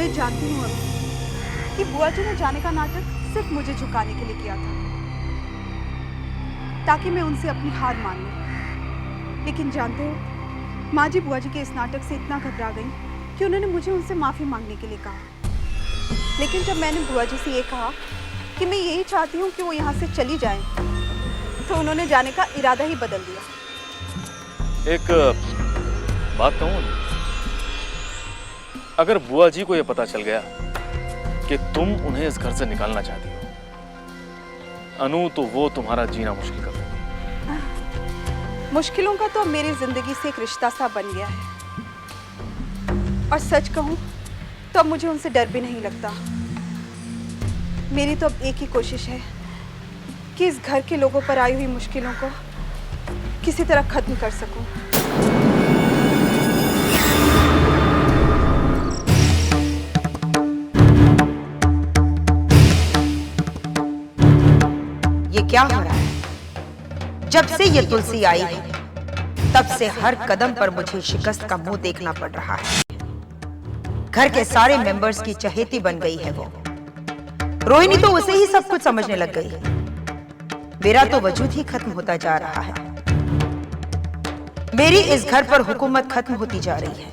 मैं जानती हूँ अभी कि बुआ जी ने जाने का नाटक सिर्फ मुझे झुकाने के लिए किया था, ताकि मैं उनसे अपनी हार मान लूं। लेकिन जानते हो, माँ जी बुआ जी के इस नाटक से इतना घबरा गई कि उन्होंने मुझे उनसे माफ़ी मांगने के लिए कहा। लेकिन जब मैंने बुआ जी से ये कहा कि मैं यही चाहती हूँ कि वो यहाँ से चली जाएं, तो उन्होंने जाने का इरादा ही बदल दिया। एक बात कहूँ, अगर बुआ जी को यह पता चल गया कि तुम उन्हें इस घर से निकालना चाहती हो, अनु, तो वो तुम्हारा जीना मुश्किल कर देंगे। मुश्किलों का तो अब मेरी जिंदगी से एक रिश्ता सा बन गया है, और सच कहूं तो अब मुझे उनसे डर भी नहीं लगता। मेरी तो अब एक ही कोशिश है कि इस घर के लोगों पर आई हुई मुश्किलों को किसी तरह खत्म कर सकूं। ये क्या हो रहा है? जब से ये तुलसी आई है, तब से हर कदम पर मुझे शिकस्त का मुंह देखना पड़ रहा है। घर के सारे मेंबर्स की चहेती बन गई है वो। रोहिणी तो उसे ही सब कुछ समझने लग गई है। मेरा तो वजूद ही खत्म होता जा रहा है। मेरी इस घर पर हुकूमत खत्म होती जा रही है।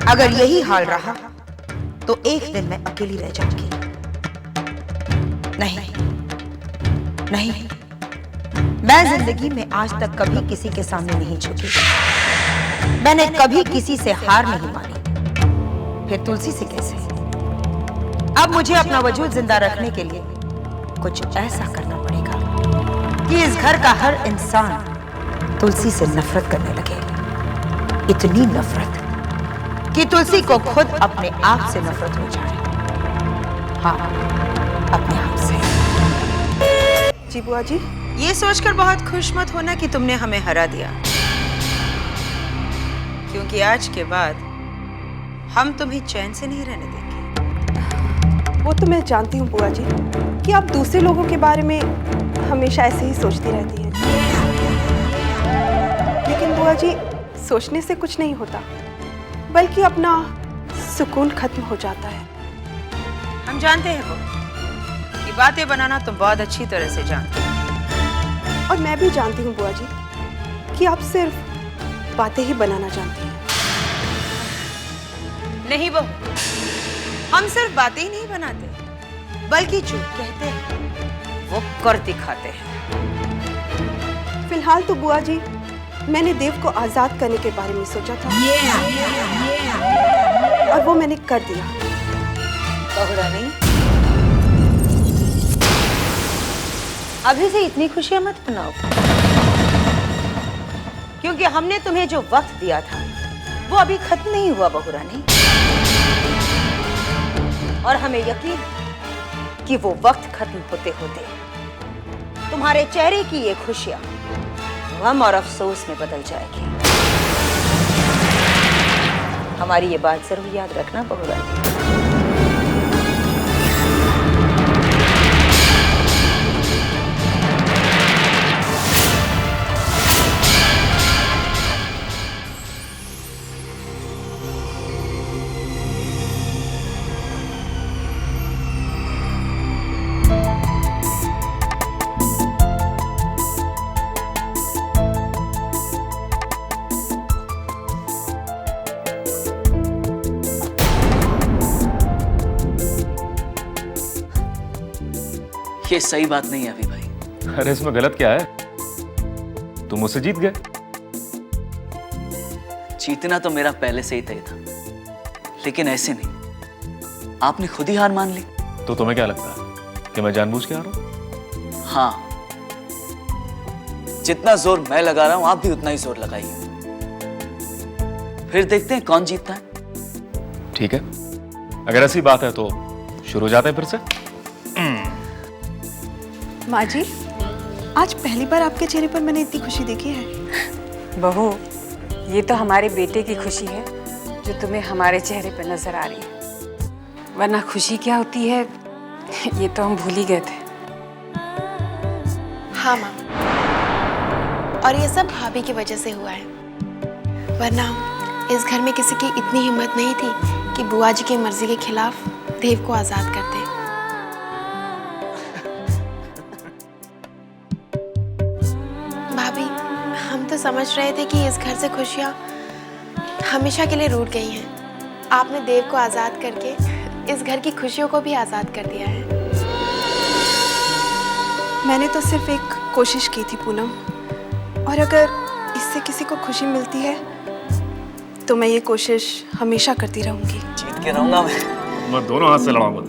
अगर यही हाल रहा तो एक दिन मैं अकेली रह जाऊंगी। नहीं नहीं, मैं जिंदगी में आज तक कभी किसी के सामने नहीं झुकी। मैंने कभी किसी से हार नहीं मानी, फिर तुलसी से कैसे? अब मुझे अपना वजूद जिंदा रखने के लिए कुछ ऐसा करना पड़ेगा कि इस घर का हर इंसान तुलसी से नफरत करने लगे। इतनी नफरत कि तुलसी को खुद अपने आप से नफरत हो जाए। हाँ, अपने आप से। जी बुआ जी। ये सोचकर बहुत खुश मत होना कि तुमने हमें हरा दिया, क्योंकि आज के बाद हम तुम्हें चैन से नहीं रहने देंगे। वो तो मैं जानती हूँ बुआ जी कि आप दूसरे लोगों के बारे में हमेशा ऐसे ही सोचती रहती हैं। लेकिन बुआ जी, सोचने से कुछ नहीं होता, बल्कि अपना सुकून खत्म हो जाता है। हम जानते हैं वो कि बातें बनाना तुम बहुत अच्छी तरह से जानते हो। और मैं भी जानती हूँ बुआ जी कि आप सिर्फ बातें ही बनाना जानती हैं। नहीं बहू, हम सिर्फ बातें ही नहीं बनाते, बल्कि जो कहते हैं वो कर दिखाते हैं। फिलहाल तो बुआ जी, मैंने देव को आजाद करने के बारे में सोचा था, और वो मैंने कर दिया। बहुरानी, अभी से इतनी खुशियां मत मनाओ, क्योंकि हमने तुम्हें जो वक्त दिया था वो अभी खत्म नहीं हुआ बहुरानी। और हमें यकीन कि वो वक्त खत्म होते होते तुम्हारे चेहरे की ये खुशियां गम और अफसोस में बदल जाएगी। हमारी ये बात जरूर याद रखना बहुरानी। ये सही बात नहीं है अभी भाई। अरे इसमें गलत क्या है? तुम मुझसे जीत गए। जीतना तो मेरा पहले से ही तय था, लेकिन ऐसे नहीं, आपने खुद ही हार मान ली। तो तुम्हें क्या लगता है कि मैं जानबूझ के आ रहा हूं? हाँ, जितना जोर मैं लगा रहा हूं आप भी उतना ही जोर लगाइए, फिर देखते हैं कौन जीतता है। ठीक है, अगर ऐसी बात है तो शुरू हो जाते हैं फिर से। माँ जी, आज पहली बार आपके चेहरे पर मैंने इतनी खुशी देखी है। बहू, ये तो हमारे बेटे की खुशी है जो तुम्हें हमारे चेहरे पर नजर आ रही है, वरना खुशी क्या होती है ये तो हम भूल ही गए थे। हाँ माँ, और ये सब भाभी की वजह से हुआ है, वरना इस घर में किसी की इतनी हिम्मत नहीं थी कि बुआ जी की मर्जी के खिलाफ देव को आजाद कर दे। भाभी, हम तो समझ रहे थे कि इस घर से खुशियाँ हमेशा के लिए रूठ गई हैं। आपने देव को आजाद करके इस घर की खुशियों को भी आजाद कर दिया है। मैंने तो सिर्फ एक कोशिश की थी पूनम, और अगर इससे किसी को खुशी मिलती है तो मैं ये कोशिश हमेशा करती रहूंगी। जीत के रहूंगा मैं। मैं दोनों हाथ से लड़ाऊंगा।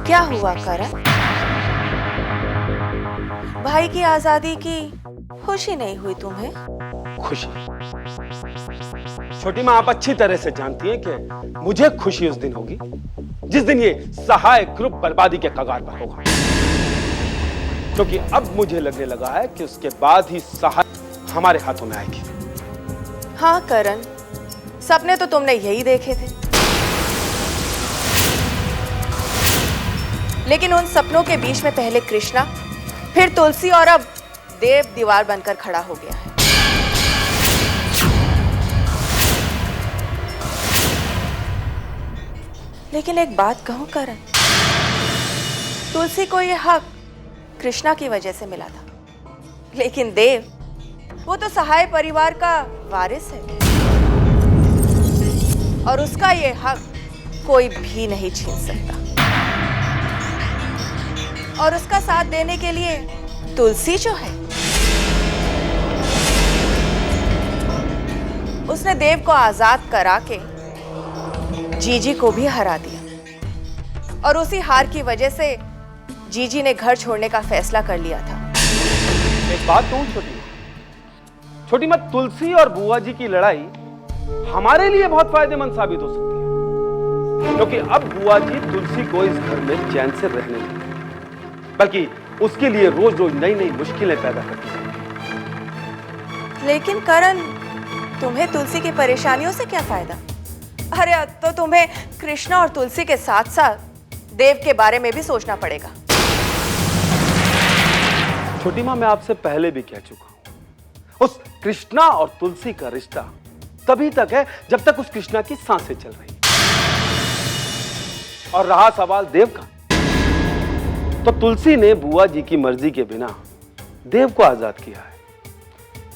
क्या हुआ करण? भाई की आजादी की खुशी नहीं हुई तुम्हें? खुशी? छोटी माँ, आप अच्छी तरह से जानती हैं कि मुझे खुशी उस दिन होगी जिस दिन ये सहाय ग्रुप बर्बादी के कगार पर होगा, क्योंकि अब मुझे लगने लगा है कि उसके बाद ही सहाय हमारे हाथों में आएगी। हाँ करण, सपने तो तुमने यही देखे थे, लेकिन उन सपनों के बीच में पहले कृष्णा, फिर तुलसी और अब देव दीवार बनकर खड़ा हो गया है। लेकिन एक बात कहूं करण, तुलसी को यह हक कृष्णा की वजह से मिला था, लेकिन देव, वो तो सहाय परिवार का वारिस है और उसका ये हक कोई भी नहीं छीन सकता। और उसका साथ देने के लिए तुलसी जो है, उसने देव को आजाद करा के जीजी को भी हरा दिया, और उसी हार की वजह से जीजी ने घर छोड़ने का फैसला कर लिया था। एक बात कहूं छोटी माँ, तुलसी और बुआ जी की लड़ाई हमारे लिए बहुत फायदेमंद साबित हो सकती है, क्योंकि अब बुआ जी तुलसी को इस घर में चैन से रहने नहीं, बल्कि उसके लिए रोज रोज नई नई मुश्किलें पैदा करती हैं। लेकिन करण, तुम्हें तुलसी की परेशानियों से क्या फायदा? अरे अब तो तुम्हें कृष्णा और तुलसी के साथ साथ देव के बारे में भी सोचना पड़ेगा। छोटी माँ, मैं आपसे पहले भी कह चुका हूं, उस कृष्णा और तुलसी का रिश्ता तभी तक है जब तक उस कृष्णा की सांसें चल रही। और रहा सवाल देव का, तो तुलसी ने बुआ जी की मर्जी के बिना देव को आजाद किया है,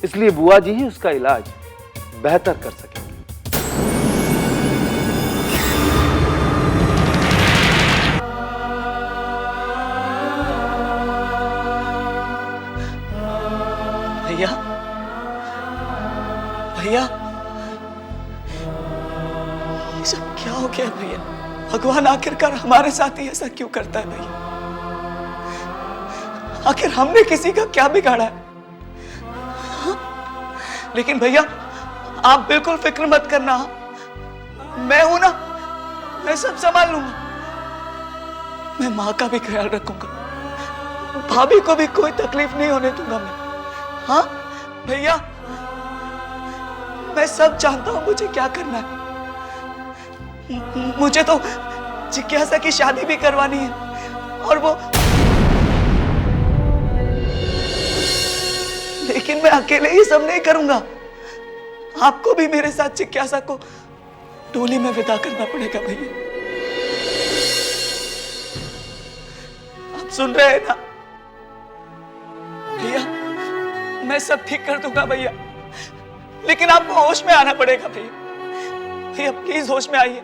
इसलिए बुआ जी ही उसका इलाज बेहतर कर सकेंगे। भैया, भैया, ये सब क्या हो गया भैया? भगवान आखिरकार हमारे साथ ही ऐसा क्यों करता है भैया? आखिर हमने किसी का क्या बिगाड़ा है? लेकिन भैया, आप बिल्कुल फिक्र मत करना, मैं हूं ना, मैं सब संभाल लूंगा। मैं माँ का भी ख्याल रखूंगा, भाभी को भी कोई तकलीफ नहीं होने दूंगा मैं। हाँ भैया, मैं सब जानता हूं मुझे क्या करना है। मुझे तो जिज्ञासा की शादी भी करवानी है, और वो, लेकिन मैं अकेले ही सब नहीं करूंगा। आपको भी मेरे साथ जिज्ञासा को डोली में विदा करना पड़ेगा भैया। आप सुन रहे हैं ना भैया? मैं सब ठीक कर दूंगा भैया, लेकिन आपको होश में आना पड़ेगा भैया। भैया प्लीज होश में आइए,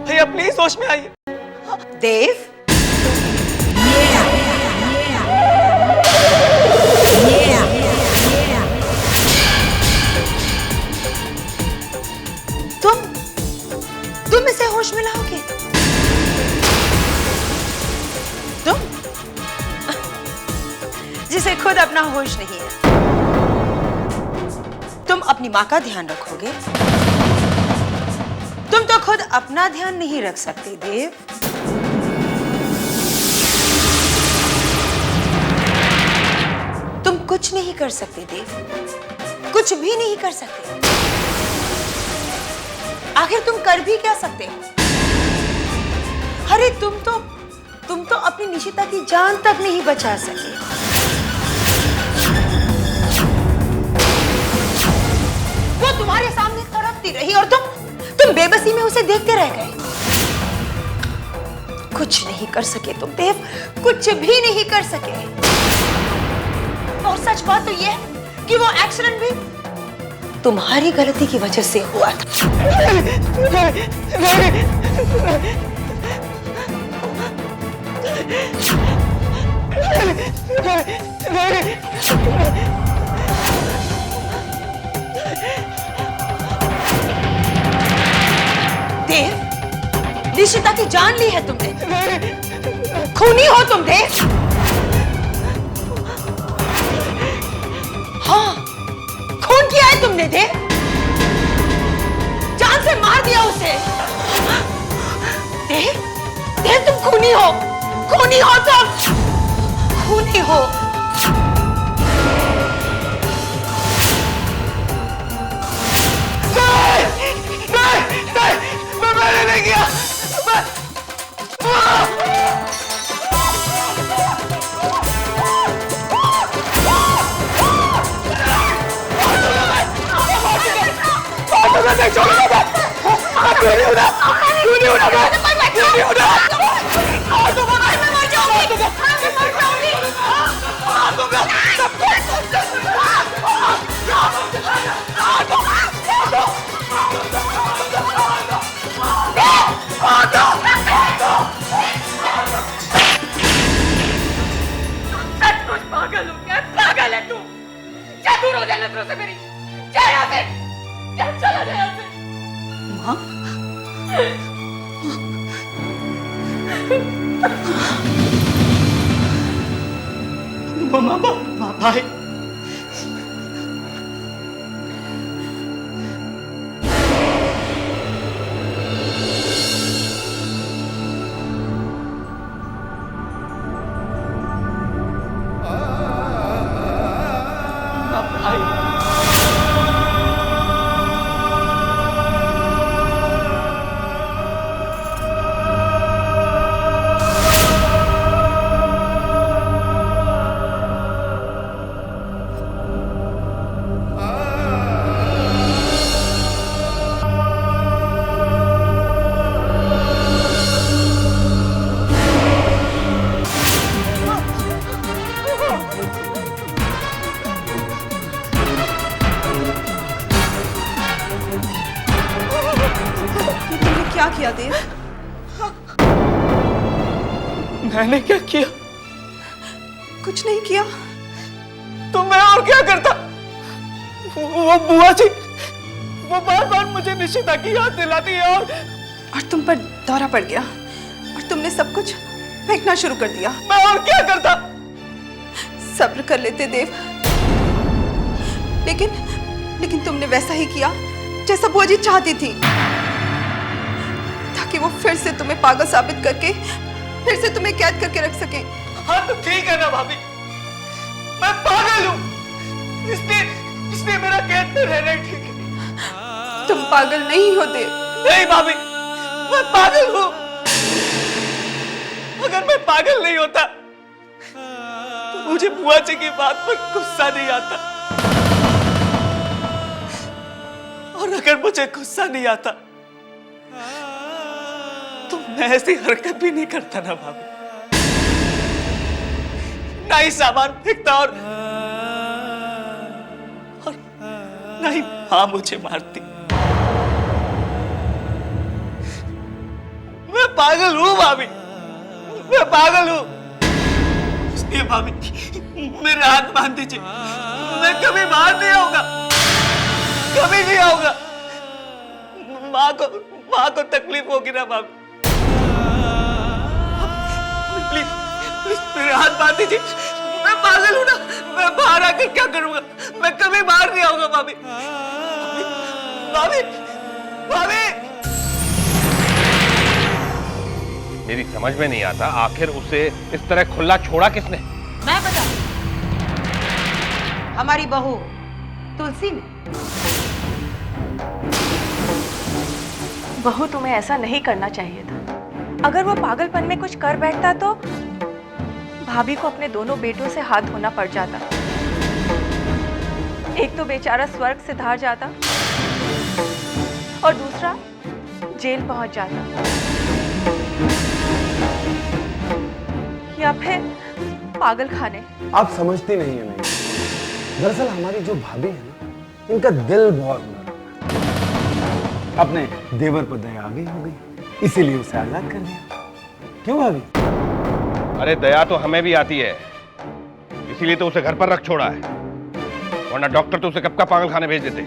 भैया प्लीज होश में आइए। देव, तुम इसे होश में लाओगे? तुम जिसे खुद अपना होश नहीं है, तुम अपनी माँ का ध्यान रखोगे? तुम तो खुद अपना ध्यान नहीं रख सकते देव? तुम कुछ नहीं कर सकते देव, कुछ भी नहीं कर सकते। आखिर तुम कर भी क्या सकते हो? अरे तुम तो अपनी निशिता की जान तक नहीं बचा सके। वो तुम्हारे सामने तड़पती रही और तुम बेबसी में उसे देखते रह गए। कुछ नहीं कर सके तुम देव, कुछ भी नहीं कर सके। और सच बात तो ये है कि वो एक्सीडेंट भी तुम्हारी गलती की वजह से हुआ था। देव, निशिता की जान ली है तुमने। खूनी हो तुम देव। हाँ, खून किया है तुमने देव। जान से मार दिया उसे। देव, देव तुम खूनी हो तुम, खूनी हो। मैंने नहीं किया। पागल है तू। जा दूर हो जा नजरों से मेरी। जा यहाँ से, चला जा यहाँ से। माँ भाई, क्या किया देव? मैंने क्या किया? कुछ नहीं किया। तो मैं और क्या करता? वो बुआ जी, वो बार बार मुझे निशिता की याद दिलाती है और तुम पर दौरा पड़ गया और तुमने सब कुछ फेंकना शुरू कर दिया। मैं और क्या करता? सब्र कर लेते देव, लेकिन तुमने वैसा ही किया जैसा बुआ जी चाहती थी, ताकि वो फिर से तुम्हें पागल साबित करके फिर से तुम्हें कैद करके रख सके। हाँ तो ठीक है ना भाभी, मैं पागल हूँ, इसलिए मेरा कैद में रहना ही ठीक है। तुम पागल नहीं हो देव। नहीं भाभी, मैं पागल हूँ। अगर मैं पागल नहीं होता तो मुझे बुआ जी की बात पर गुस्सा नहीं आता, और अगर मुझे गुस्सा नहीं आता तो मैं ऐसी हरकत भी नहीं करता ना भाभी, ना ही सामान फेंकता और ना ही मां मुझे मारती। मैं पागल हूं भाभी, मैं पागल हूं। इसलिए भाभी मेरे हाथ बांध दीजिए, मैं कभी बाहर नहीं आऊंगा, कभी नहीं आऊंगा। माँ को तकलीफ होगी ना भाभी। प्लीज प्लीज मेरे हाथ बांध दीजिए, मैं पागल हूं ना, मैं बाहर आकर क्या करूंगा, मैं कभी बाहर नहीं आऊंगा भाभी। भाभी भाभी मेरी समझ में नहीं आता आखिर उसे इस तरह खुला छोड़ा किसने? मैं बता, हमारी बहू तुलसी ने। बहू, तुम्हें ऐसा नहीं करना चाहिए था। अगर वो पागलपन में कुछ कर बैठता तो भाभी को अपने दोनों बेटों से हाथ धोना पड़ जाता। एक तो बेचारा स्वर्ग से धार जाता और दूसरा जेल पहुंच जाता, या फिर पागल खाने। आप समझती नहीं है नहीं। दरअसल हमारी जो भाभी है ना, इनका दिल बहुत नरम है। अपने देवर पर दया आ गई हो गई, इसीलिए उसे आजाद कर दिया। क्यों भाभी? अरे दया तो हमें भी आती है, इसीलिए तो उसे घर पर रख छोड़ा है, वरना डॉक्टर तो उसे कब का पागल खाने भेज देते।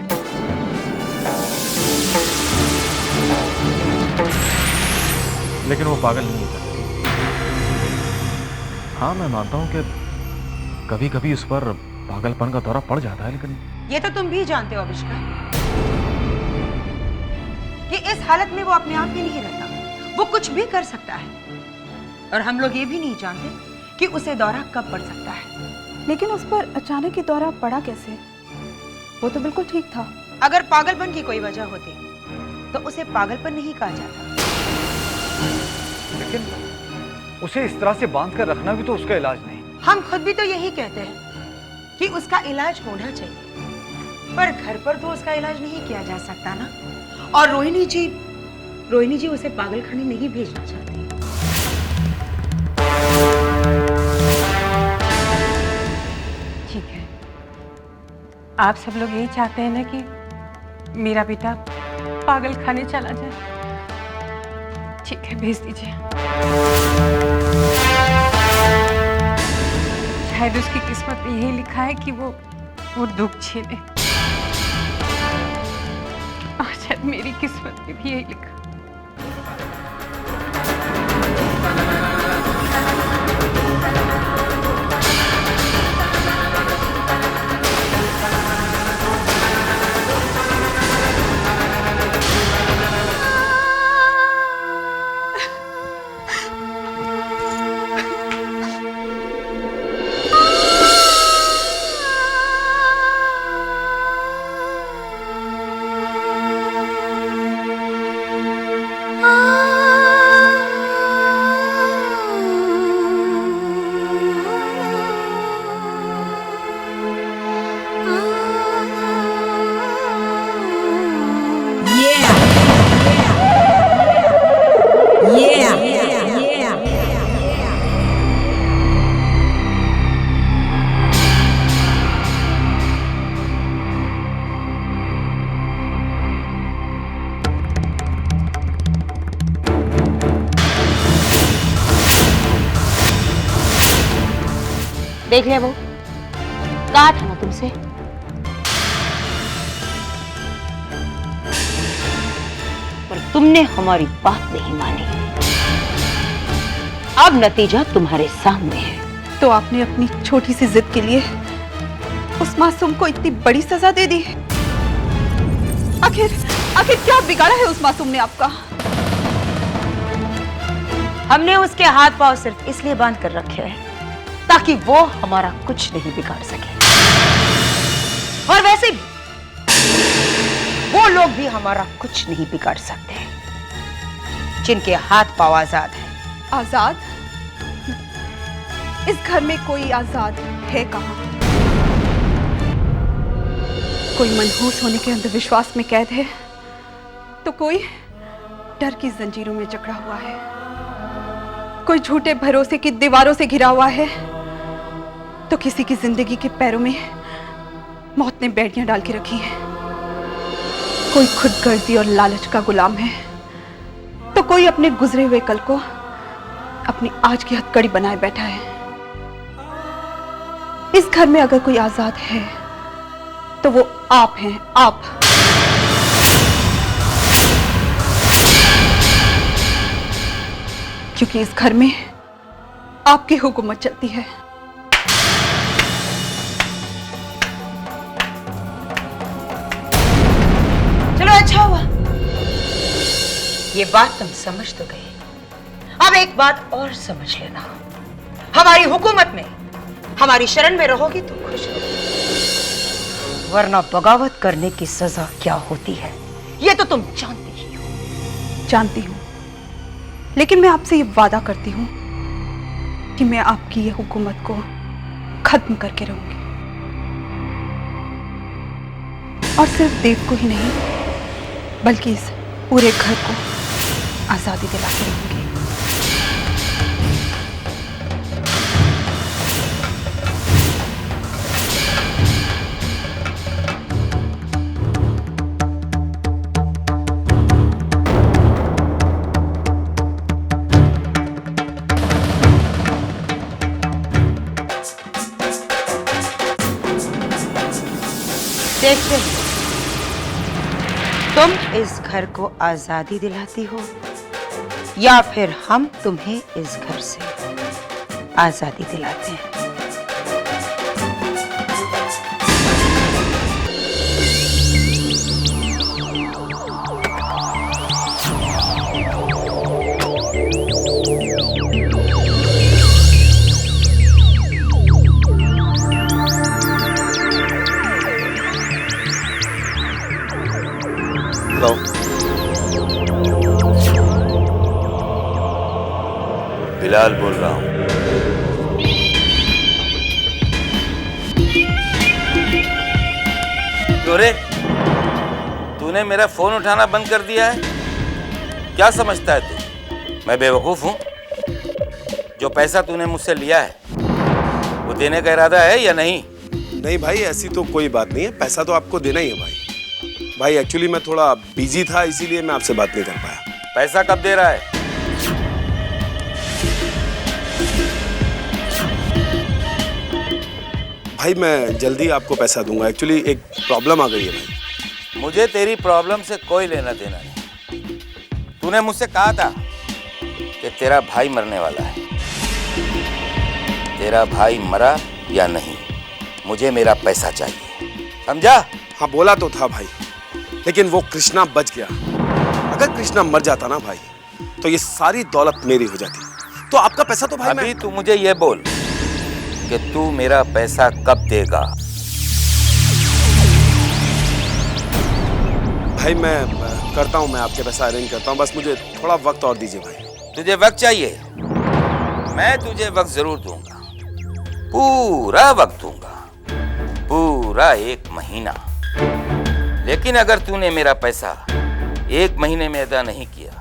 लेकिन वो पागल नहीं है। हाँ, मैं मानता हूं कि कभी कभी उस पर पागलपन का दौरा पड़ जाता है, लेकिन ये तो तुम भी जानते हो अविष्का कि इस हालत में वो अपने आप ही नहीं रहता, वो कुछ भी कर सकता है। और हम लोग ये भी नहीं जानते कि उसे दौरा कब पड़ सकता है। लेकिन उस पर अचानक ही दौरा पड़ा कैसे? वो तो बिल्कुल ठीक था। अगर पागलपन की कोई वजह होती तो उसे पागलपन नहीं कहा जाता। लेकिन उसे इस तरह से बांध कर रखना भी तो उसका इलाज नहीं। हम खुद भी तो यही कहते हैं कि उसका इलाज होना चाहिए, पर घर पर तो उसका इलाज नहीं किया जा सकता ना। और रोहिणी जी उसे पागलखाने नहीं भेजना चाहती। ठीक है, आप सब लोग यही चाहते हैं ना कि मेरा बेटा पागल खाने चला जाए। ठीक है, भेज दीजिए। शायद उसकी किस्मत में यही लिखा है कि वो दुख झेले, और शायद मेरी किस्मत में भी यही लिखा। देख लिया वो, कहा था ना तुमसे। पर तुमने हमारी बात नहीं मानी। अब नतीजा तुम्हारे सामने है। तो आपने अपनी छोटी सी जिद के लिए उस मासूम को इतनी बड़ी सजा दे दी। आखिर क्या बिगाड़ा है उस मासूम ने आपका? हमने उसके हाथ पांव सिर्फ इसलिए बांध कर रखे हैं ताकि वो हमारा कुछ नहीं बिगाड़ सके। और वैसे भी वो लोग भी हमारा कुछ नहीं बिगाड़ सकते जिनके हाथ पांव आजाद हैं। आजाद? इस घर में कोई आजाद है कहाँ? कोई मनहूस होने के अंधविश्वास में कैद है, तो कोई डर की जंजीरों में जकड़ा हुआ है, कोई झूठे भरोसे की दीवारों से घिरा हुआ है, तो किसी की जिंदगी के पैरों में मौत ने बेड़ियां डाल के रखी हैं। कोई खुदगर्जी और लालच का गुलाम है, तो कोई अपने गुजरे हुए कल को अपनी आज की हथकड़ी बनाए बैठा है। इस घर में अगर कोई आजाद है तो वो आप हैं, आप। क्योंकि इस घर में आपकी हुकूमत चलती है। चलो अच्छा हुआ, ये बात तुम समझ तो गए। अब अब एक बात और समझ लेना, हमारी हुकूमत में हमारी शरण में रहोगी तो खुश रहोगी, वरना बगावत करने की सजा क्या होती है ये तो तुम जानती ही हो। जानती हूँ, लेकिन मैं आपसे ये वादा करती हूँ कि मैं आपकी ये हुकूमत को खत्म करके रहूंगी, और सिर्फ देव को ही नहीं बल्कि इस पूरे घर को आजादी दिलाती रहूंगी। देखते हैं तुम इस घर को आजादी दिलाती हो या फिर हम तुम्हें इस घर से आजादी दिलाते हैं। बिलाल बोल रहा हूं। रे तूने मेरा फोन उठाना बंद कर दिया है, क्या समझता है तू मैं बेवकूफ हूं? जो पैसा तूने मुझसे लिया है वो देने का इरादा है या नहीं? नहीं भाई, ऐसी तो कोई बात नहीं है, पैसा तो आपको देना ही है भाई। भाई एक्चुअली मैं थोड़ा बिजी था, इसीलिए मैं आपसे बात नहीं कर पाया। पैसा कब दे रहा है? भाई मैं जल्दी आपको पैसा दूंगा, एक्चुअली एक प्रॉब्लम आ गई है भाई। मुझे तेरी प्रॉब्लम से कोई लेना देना नहीं। तूने मुझसे कहा था कि तेरा भाई मरने वाला है। तेरा भाई मरा या नहीं, मुझे मेरा पैसा चाहिए, समझा? हाँ बोला तो था भाई, लेकिन वो कृष्णा बच गया। अगर कृष्णा मर जाता ना भाई तो ये सारी दौलत मेरी हो जाती। तो आपका पैसा तो भाई अभी तू मुझे ये बोल कि तू मेरा पैसा कब देगा? भाई मैं करता हूँ, मैं आपके पैसा अरेंज करता हूँ, बस मुझे थोड़ा वक्त और दीजिए भाई। तुझे वक्त चाहिए? मैं तुझे वक्त जरूर दूंगा, पूरा वक्त दूंगा, पूरा 1 महीना। लेकिन अगर तूने मेरा पैसा 1 महीने में अदा नहीं किया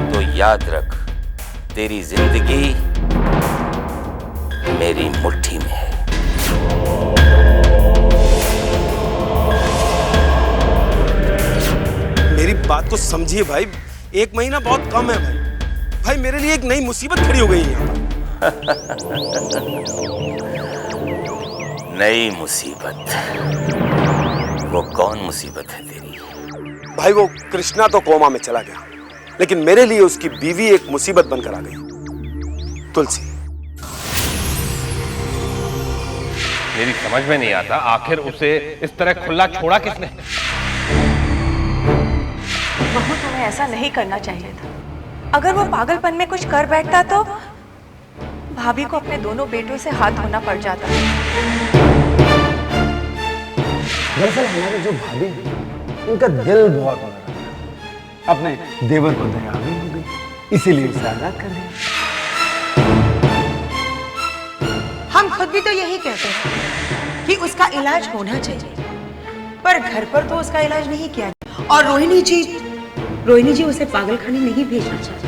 तो याद रख, तेरी जिंदगी मेरी मुट्ठी में है। मेरी बात को समझिए भाई, 1 महीना बहुत कम है भाई। भाई मेरे लिए एक नई मुसीबत खड़ी हो गई है यहाँ पर। नई मुसीबत? वो कौन मुसीबत है तेरी? भाई वो कृष्णा तो कोमा में चला गया, लेकिन मेरे लिए उसकी बीवी एक मुसीबत बनकर आ गई, तुलसी। मेरी समझ में नहीं आता, आखिर उसे इस तरह खुला छोड़ा किसने? बहू, तुम्हें ऐसा नहीं करना चाहिए था। अगर वो पागलपन में कुछ कर बैठता तो भाभी को अपने दोनों बेटों से हाथ धोना पड़ जाता। दरअसल हमारे जो भाभी हैं उनका दिल बहुत बड़ा है। अपने देवर को दया आ गई, इसीलिए उसे आजाद कर दिया। हम खुद भी तो यही कहते हैं कि उसका इलाज होना चाहिए, पर घर पर तो उसका इलाज नहीं किया। और रोहिणी जी उसे पागलखाने नहीं भेजना चाहती।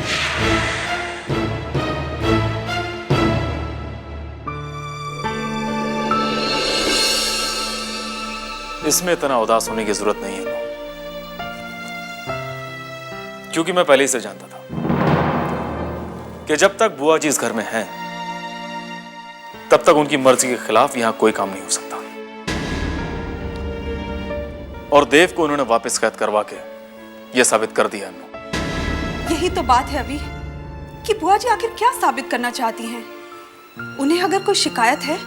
इसमें इतना उदास होने की जरूरत नहीं है, क्योंकि मैं पहले ही से जानता था कि जब तक बुआ जी इस घर में हैं, तब तक उनकी मर्जी के खिलाफ यहां कोई काम नहीं हो सकता। और देव को उन्होंने वापस कैद करवा के यह साबित कर दिया। यही तो बात है अभी कि बुआ जी आखिर क्या साबित करना चाहती हैं। उन्हें अगर कोई शिकायत है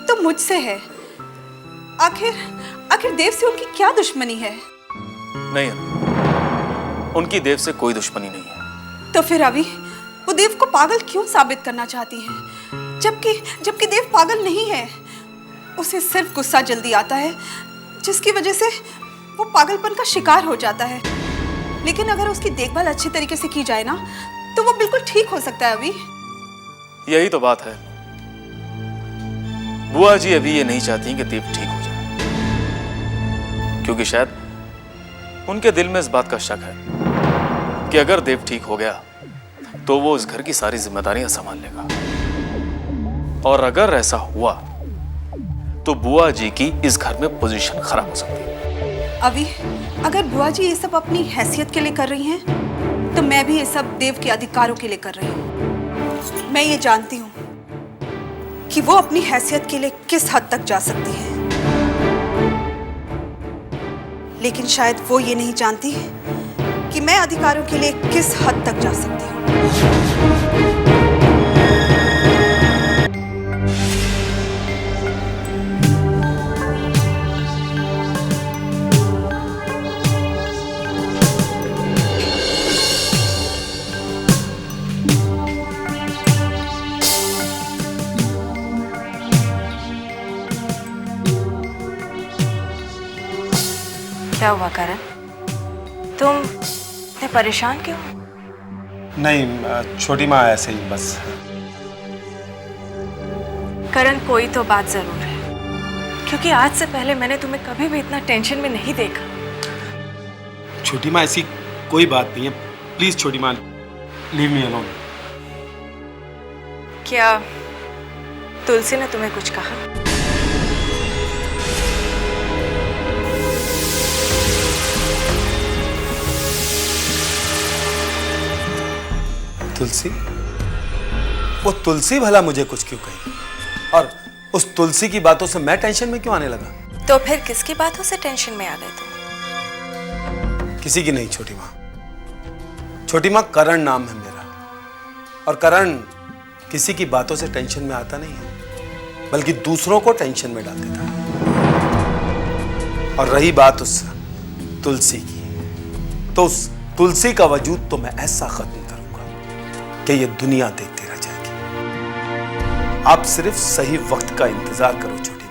तो मुझसे है। आखिर देव से उनकी क्या दुश्मनी है? नहीं, उनकी देव से कोई दुश्मनी नहीं है। तो फिर अभी वो देव को पागल क्यों साबित करना चाहती हैं? जबकि देव पागल नहीं है। उसे सिर्फ गुस्सा जल्दी आता है, जिसकी वजह से वो पागलपन का शिकार हो जाता है। लेकिन अगर उसकी देखभाल अच्छी तरीके से की जाए ना, तो वो बिल्कुल ठीक हो सकता है। अभी यही तो बात है। बुआ जी अभी ये नहीं चाहती कि देव ठीक हो जाए, क्योंकि शायद उनके दिल में इस बात का शक है कि अगर देव ठीक हो गया तो वो इस घर की सारी जिम्मेदारियां संभाल लेगा, और अगर ऐसा हुआ तो बुआ जी की इस घर में पोजीशन खराब हो सकती है। अभी अगर बुआ जी ये सब अपनी हैसियत के लिए कर रही हैं, तो मैं भी ये सब देव के अधिकारों के लिए कर रही हूँ। मैं ये जानती हूँ कि वो अपनी हैसियत के लिए किस हद तक जा सकती है, लेकिन शायद वो ये नहीं जानती कि मैं अधिकारों के लिए किस हद तक जा सकती हूँ। क्या हुआ करण? तुम इतने परेशान क्यों? नहीं छोटी माँ, ऐसे ही बस। करण, कोई तो बात जरूर है, क्योंकि आज से पहले मैंने तुम्हें कभी भी इतना टेंशन में नहीं देखा। छोटी माँ, ऐसी कोई बात नहीं है। प्लीज छोटी माँ, लीव मी अलोन। क्या तुलसी ने तुम्हें कुछ कहा? तुलसी? वो तुलसी भला मुझे कुछ क्यों कही? और उस तुलसी की बातों से मैं टेंशन में क्यों आने लगा? तो फिर किसकी बातों से टेंशन में आ गए तुम? किसी की नहीं छोटी माँ। छोटी माँ, करण नाम है मेरा, और करण किसी की बातों से टेंशन में आता नहीं है, बल्कि दूसरों को टेंशन में डाल देता है। और रही बात उस तुलसी की, तो उस तुलसी का वजूद तो मैं ऐसा खत्म कि ये दुनिया देखती रह जाएगी। आप सिर्फ सही वक्त का इंतजार करो छोटी माँ।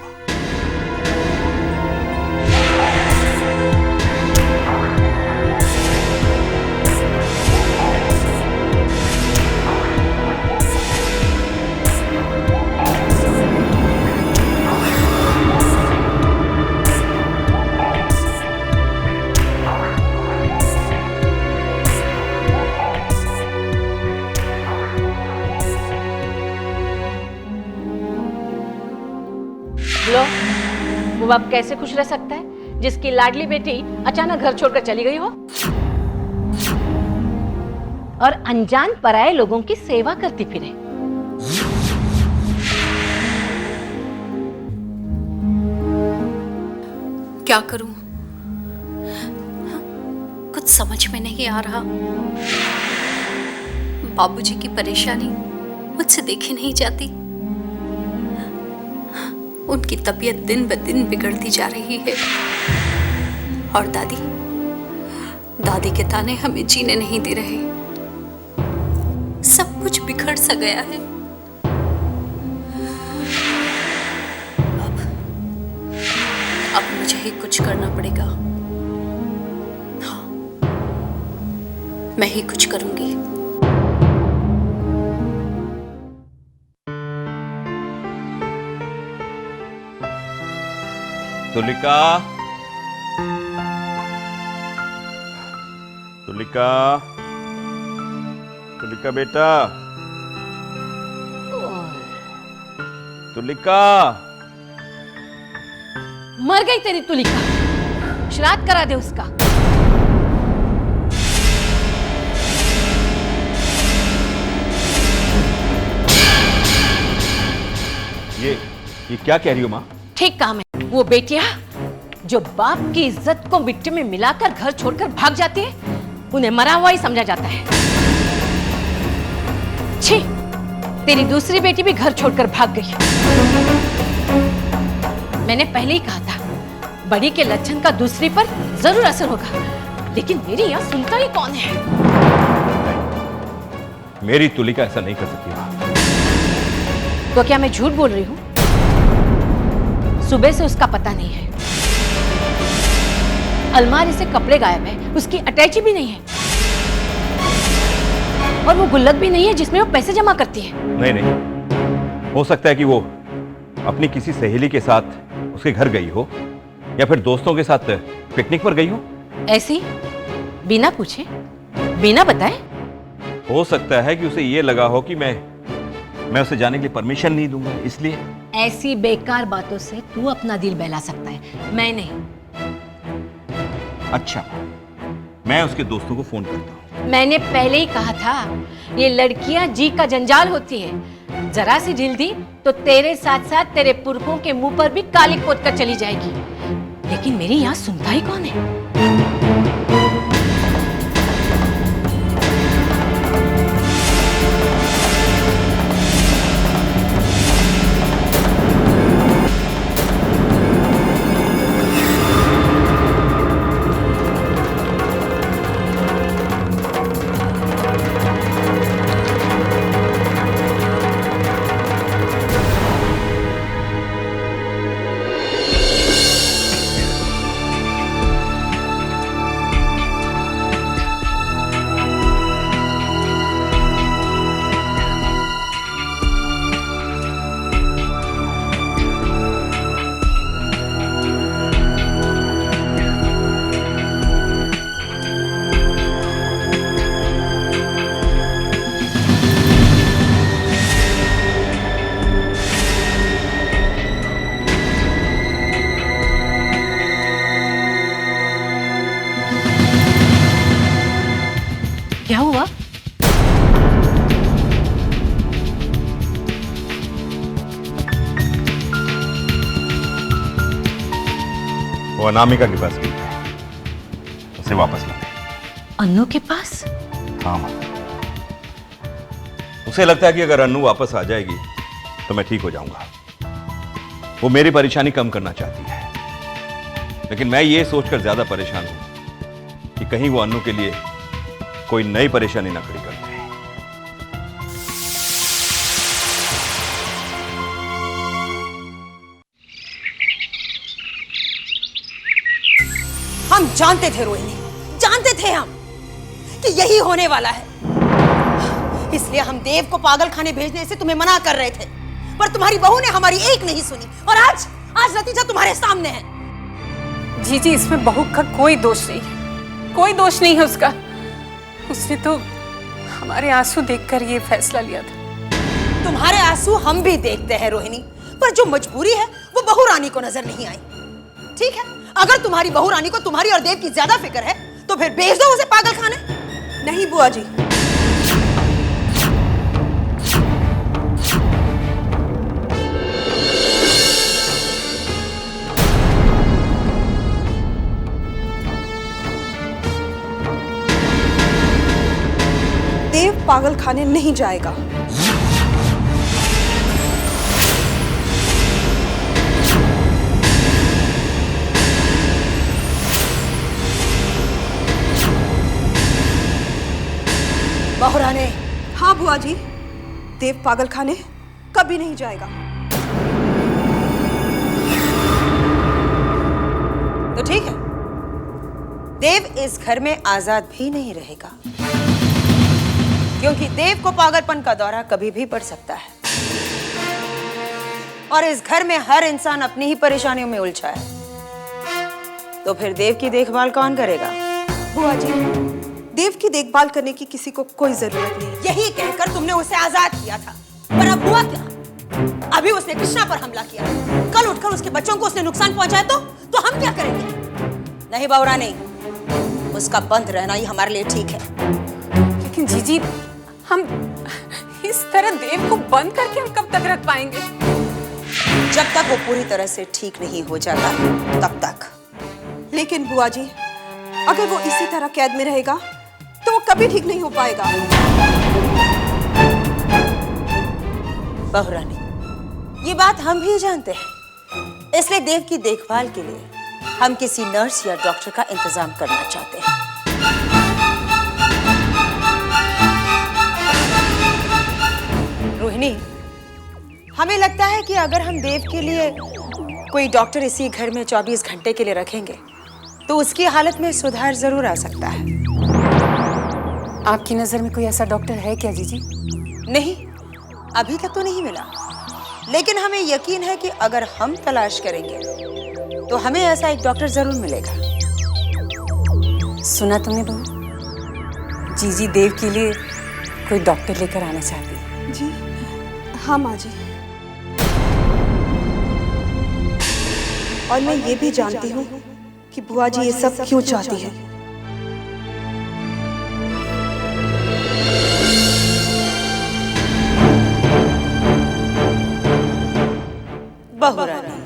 लो, वो बाप कैसे खुश रह सकता है जिसकी लाडली बेटी अचानक घर छोड़कर चली गई हो और अनजान पराये लोगों की सेवा करती फिरे। क्या करूं? कुछ समझ में नहीं आ रहा। बाबूजी की परेशानी मुझसे देखी नहीं जाती। उनकी तबीयत दिन ब दिन बिगड़ती जा रही है, और दादी के ताने हमें जीने नहीं दे रहे। सब कुछ बिखर सा गया है। अब मुझे ही कुछ करना पड़ेगा। हाँ, मैं ही कुछ करूंगी। तुलिका, तुलिका, तुलिका बेटा, तुलिका। मर गई तेरी तुलिका, श्राद्ध करा दे उसका। ये क्या कह रही हो माँ? ठीक काम है। वो बेटियां जो बाप की इज्जत को मिट्टी में मिलाकर घर छोड़कर भाग जाती है, उन्हें मरा हुआ ही समझा जाता है। छी, तेरी दूसरी बेटी भी घर छोड़कर भाग गई। मैंने पहले ही कहा था, बड़ी के लक्षण का दूसरी पर जरूर असर होगा, लेकिन मेरी यहाँ सुनता ही कौन है? मेरी तुलिका ऐसा नहीं कर सकती मां। तो क्या मैं झूठ बोल रही हूँ? सुबह से उसका पता नहीं है। अलमारी से कपड़े गायब है, उसकी अटैची भी नहीं है, और वो गुल्लक भी नहीं है जिसमें वो पैसे जमा करती है। नहीं नहीं, हो सकता है कि वो अपनी किसी सहेली के साथ उसके घर गई हो, या फिर दोस्तों के साथ पिकनिक पर गई हो। ऐसी बिना पूछे, बिना बताए। हो सकता है कि उसे ये लगा हो कि मैं उसे जाने के लिए परमिशन नहीं दूंगा, इसलिए। ऐसी बेकार बातों से तू अपना दिल बहला सकता है, मैं नहीं। अच्छा, मैं उसके दोस्तों को फोन करता हूँ। मैंने पहले ही कहा था, ये लड़कियां जी का जंजाल होती है। जरा सी ढील दी तो तेरे साथ साथ तेरे पुरखों के मुंह पर भी काली पोत कर चली जाएगी। लेकिन मेरी यहाँ सुनता ही कौन है? क्या हुआ? वो अनामिका के पास गई है, उसे वापस ला दे। अन्नू के पास? हाँ मां, उसे लगता है कि अगर अन्नू वापस आ जाएगी तो मैं ठीक हो जाऊंगा। वो मेरी परेशानी कम करना चाहती है, लेकिन मैं ये सोचकर ज्यादा परेशान हूं कि कहीं वो अन्नू के लिए कोई नई परेशानी ना खड़ी कर दे। हम जानते थे रोहिणी, जानते थे हम कि यही होने वाला है। इसलिए हम देव को पागल खाने भेजने से तुम्हें मना कर रहे थे, पर तुम्हारी बहू ने हमारी एक नहीं सुनी, और आज नतीजा तुम्हारे सामने है। जी, इसमें बहू का कोई दोष नहीं है, कोई दोष नहीं है उसका। उसने तो हमारे आंसू देखकर ये फैसला लिया था। तुम्हारे आंसू हम भी देखते हैं रोहिणी, पर जो मजबूरी है वो बहू रानी को नजर नहीं आई। ठीक है, अगर तुम्हारी बहू रानी को तुम्हारी और देव की ज्यादा फिक्र है तो फिर भेज दो उसे पागल खाने। नहीं बुआ जी, देव पागल खाने नहीं जाएगा। बहुराने। हाँ बुआ जी, देव पागल खाने कभी नहीं जाएगा। तो ठीक है, देव इस घर में आजाद भी नहीं रहेगा, क्योंकि देव को पागलपन का दौरा कभी भी पड़ सकता है, और इस घर में हर इंसान अपनी ही परेशानियों में उलझा है। तो फिर देव की देखभाल कौन करेगा? बुआ जी, देव की देखभाल करने की किसी को कोई जरूरत नहीं। यही कहकर तुमने उसे आजाद किया था, पर अब हुआ क्या? अभी उसने कृष्णा पर हमला किया, कल उठकर उसके बच्चों को उसने नुकसान पहुंचाया तो हम क्या करेंगे? नहीं बावरा नहीं, उसका बंद रहना ही हमारे लिए ठीक है। लेकिन जीजी, हम इस तरह देव को बंद करके हम कब तक रख पाएंगे? जब तक वो पूरी तरह से ठीक नहीं हो जाता तब तक। लेकिन बुआ जी, अगर वो इसी तरह कैद में रहेगा तो वो कभी ठीक नहीं हो पाएगा। बहुरानी, ये बात हम भी जानते हैं, इसलिए देव की देखभाल के लिए हम किसी नर्स या डॉक्टर का इंतजाम करना चाहते हैं। विनी, हमें लगता है कि अगर हम देव के लिए कोई डॉक्टर इसी घर में 24 घंटे के लिए रखेंगे तो उसकी हालत में सुधार जरूर आ सकता है। आपकी नजर में कोई ऐसा डॉक्टर है क्या जीजी? नहीं, अभी तक तो नहीं मिला, लेकिन हमें यकीन है कि अगर हम तलाश करेंगे तो हमें ऐसा एक डॉक्टर जरूर मिलेगा। सुना तुमने बहू, जीजी देव के लिए कोई डॉक्टर लेकर आना चाहती है। जी हाँ माँ जी, और मैं ये भी जानती हूँ कि बुआ जी ये सब क्यों चाहती है। बहू रानी,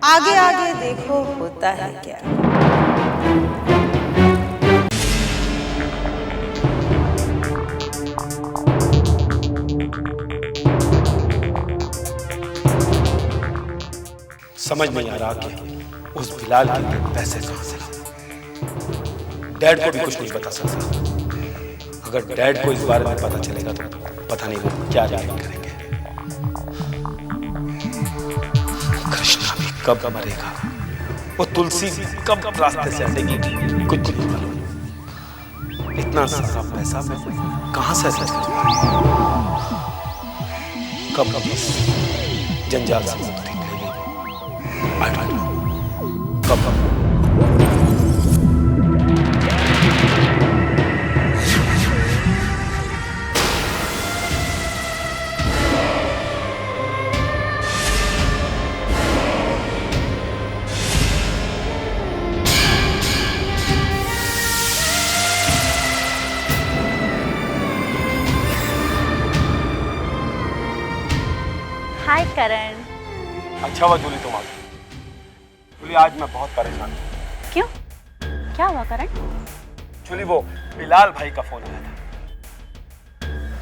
आगे आगे देखो होता है क्या। समझ नहीं आ रहा कि उस बिलाल के पैसे कहां से लाऊं। डैड को भी कुछ नहीं बता सकता। अगर डैड को इस बारे में पता चलेगा तो पता नहीं वो क्या रिएक्ट करेंगे। कृष्णा भी कब मरेगा, वो तुलसी कब रास्ते से हटेगी, कुछ नहीं मालूम। इतना सारा पैसा मैं कहां से कब इस जंजाल से मुक्ति मिलेगी, I don't know। कब हाय करण। अच्छा हुआ जूली तुम आ गई। जूली आज मैं बहुत परेशान हूँ। क्यों, क्या हुआ करण? जूली वो बिलाल भाई का फोन आया था,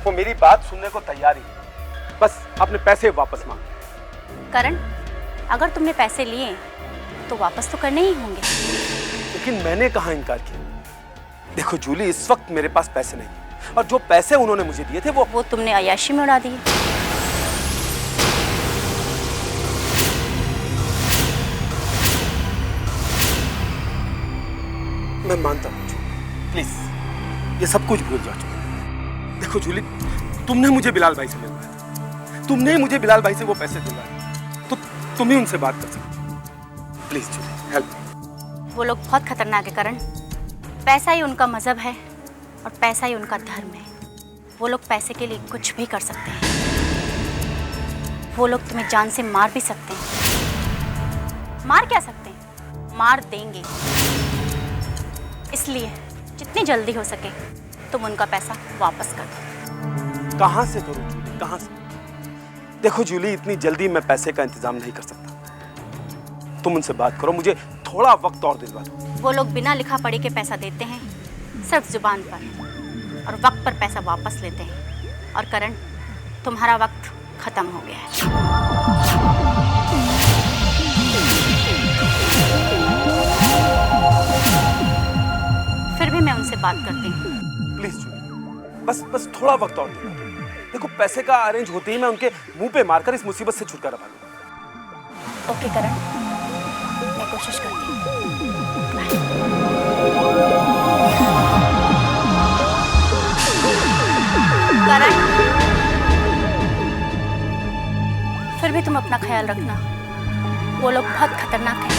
वो मेरी बात सुनने को तैयार ही है, बस अपने पैसे वापस मांग। करण, अगर तुमने पैसे लिए तो वापस तो करने ही होंगे। लेकिन मैंने कहाँ इनकार किया। देखो जूली, इस वक्त मेरे पास पैसे नहीं, और जो पैसे उन्होंने मुझे दिए थे वो तुमने अय्याशी में उड़ा दिए। मैं मानता हूँ प्लीज ये सब कुछ भूल जाओ। देखो जूली, तुमने मुझे बिलाल भाई से मिलवाया, तुमने ही मुझे बिलाल भाई से वो पैसे दिलवाए, तो तुम ही उनसे बात कर सकते। Please Julie help. वो लोग बहुत खतरनाक है करण। पैसा ही उनका मजहब है और पैसा ही उनका धर्म है। वो लोग पैसे के लिए कुछ भी कर सकते हैं। वो लोग तुम्हें जान से मार भी सकते हैं। मार क्या सकते हैं, मार देंगे। इसलिए जितनी जल्दी हो सके तुम उनका पैसा वापस कर दो। कहां से करूं जूली, कहां से? देखो जूली, इतनी जल्दी मैं पैसे का इंतजाम नहीं कर सकता। तुम उनसे बात करो, मुझे थोड़ा वक्त और दिलवा दो। वो लोग बिना लिखा पढ़ी के पैसा देते हैं, सिर्फ जुबान पर, और वक्त पर पैसा वापस लेते हैं। और करण, तुम्हारा वक्त खत्म हो गया है। फिर भी मैं उनसे बात करती हूँ। प्लीज जूली, बस थोड़ा वक्त और दिलवा दो। देखो पैसे का अरेंज होते ही मैं उनके मुंह पे मारकर इस मुसीबत से छुटकारा पा लूंगा। ओके करण, मैं कोशिश करती हूँ। करण, फिर भी तुम अपना ख्याल रखना। वो लोग बहुत खतरनाक हैं।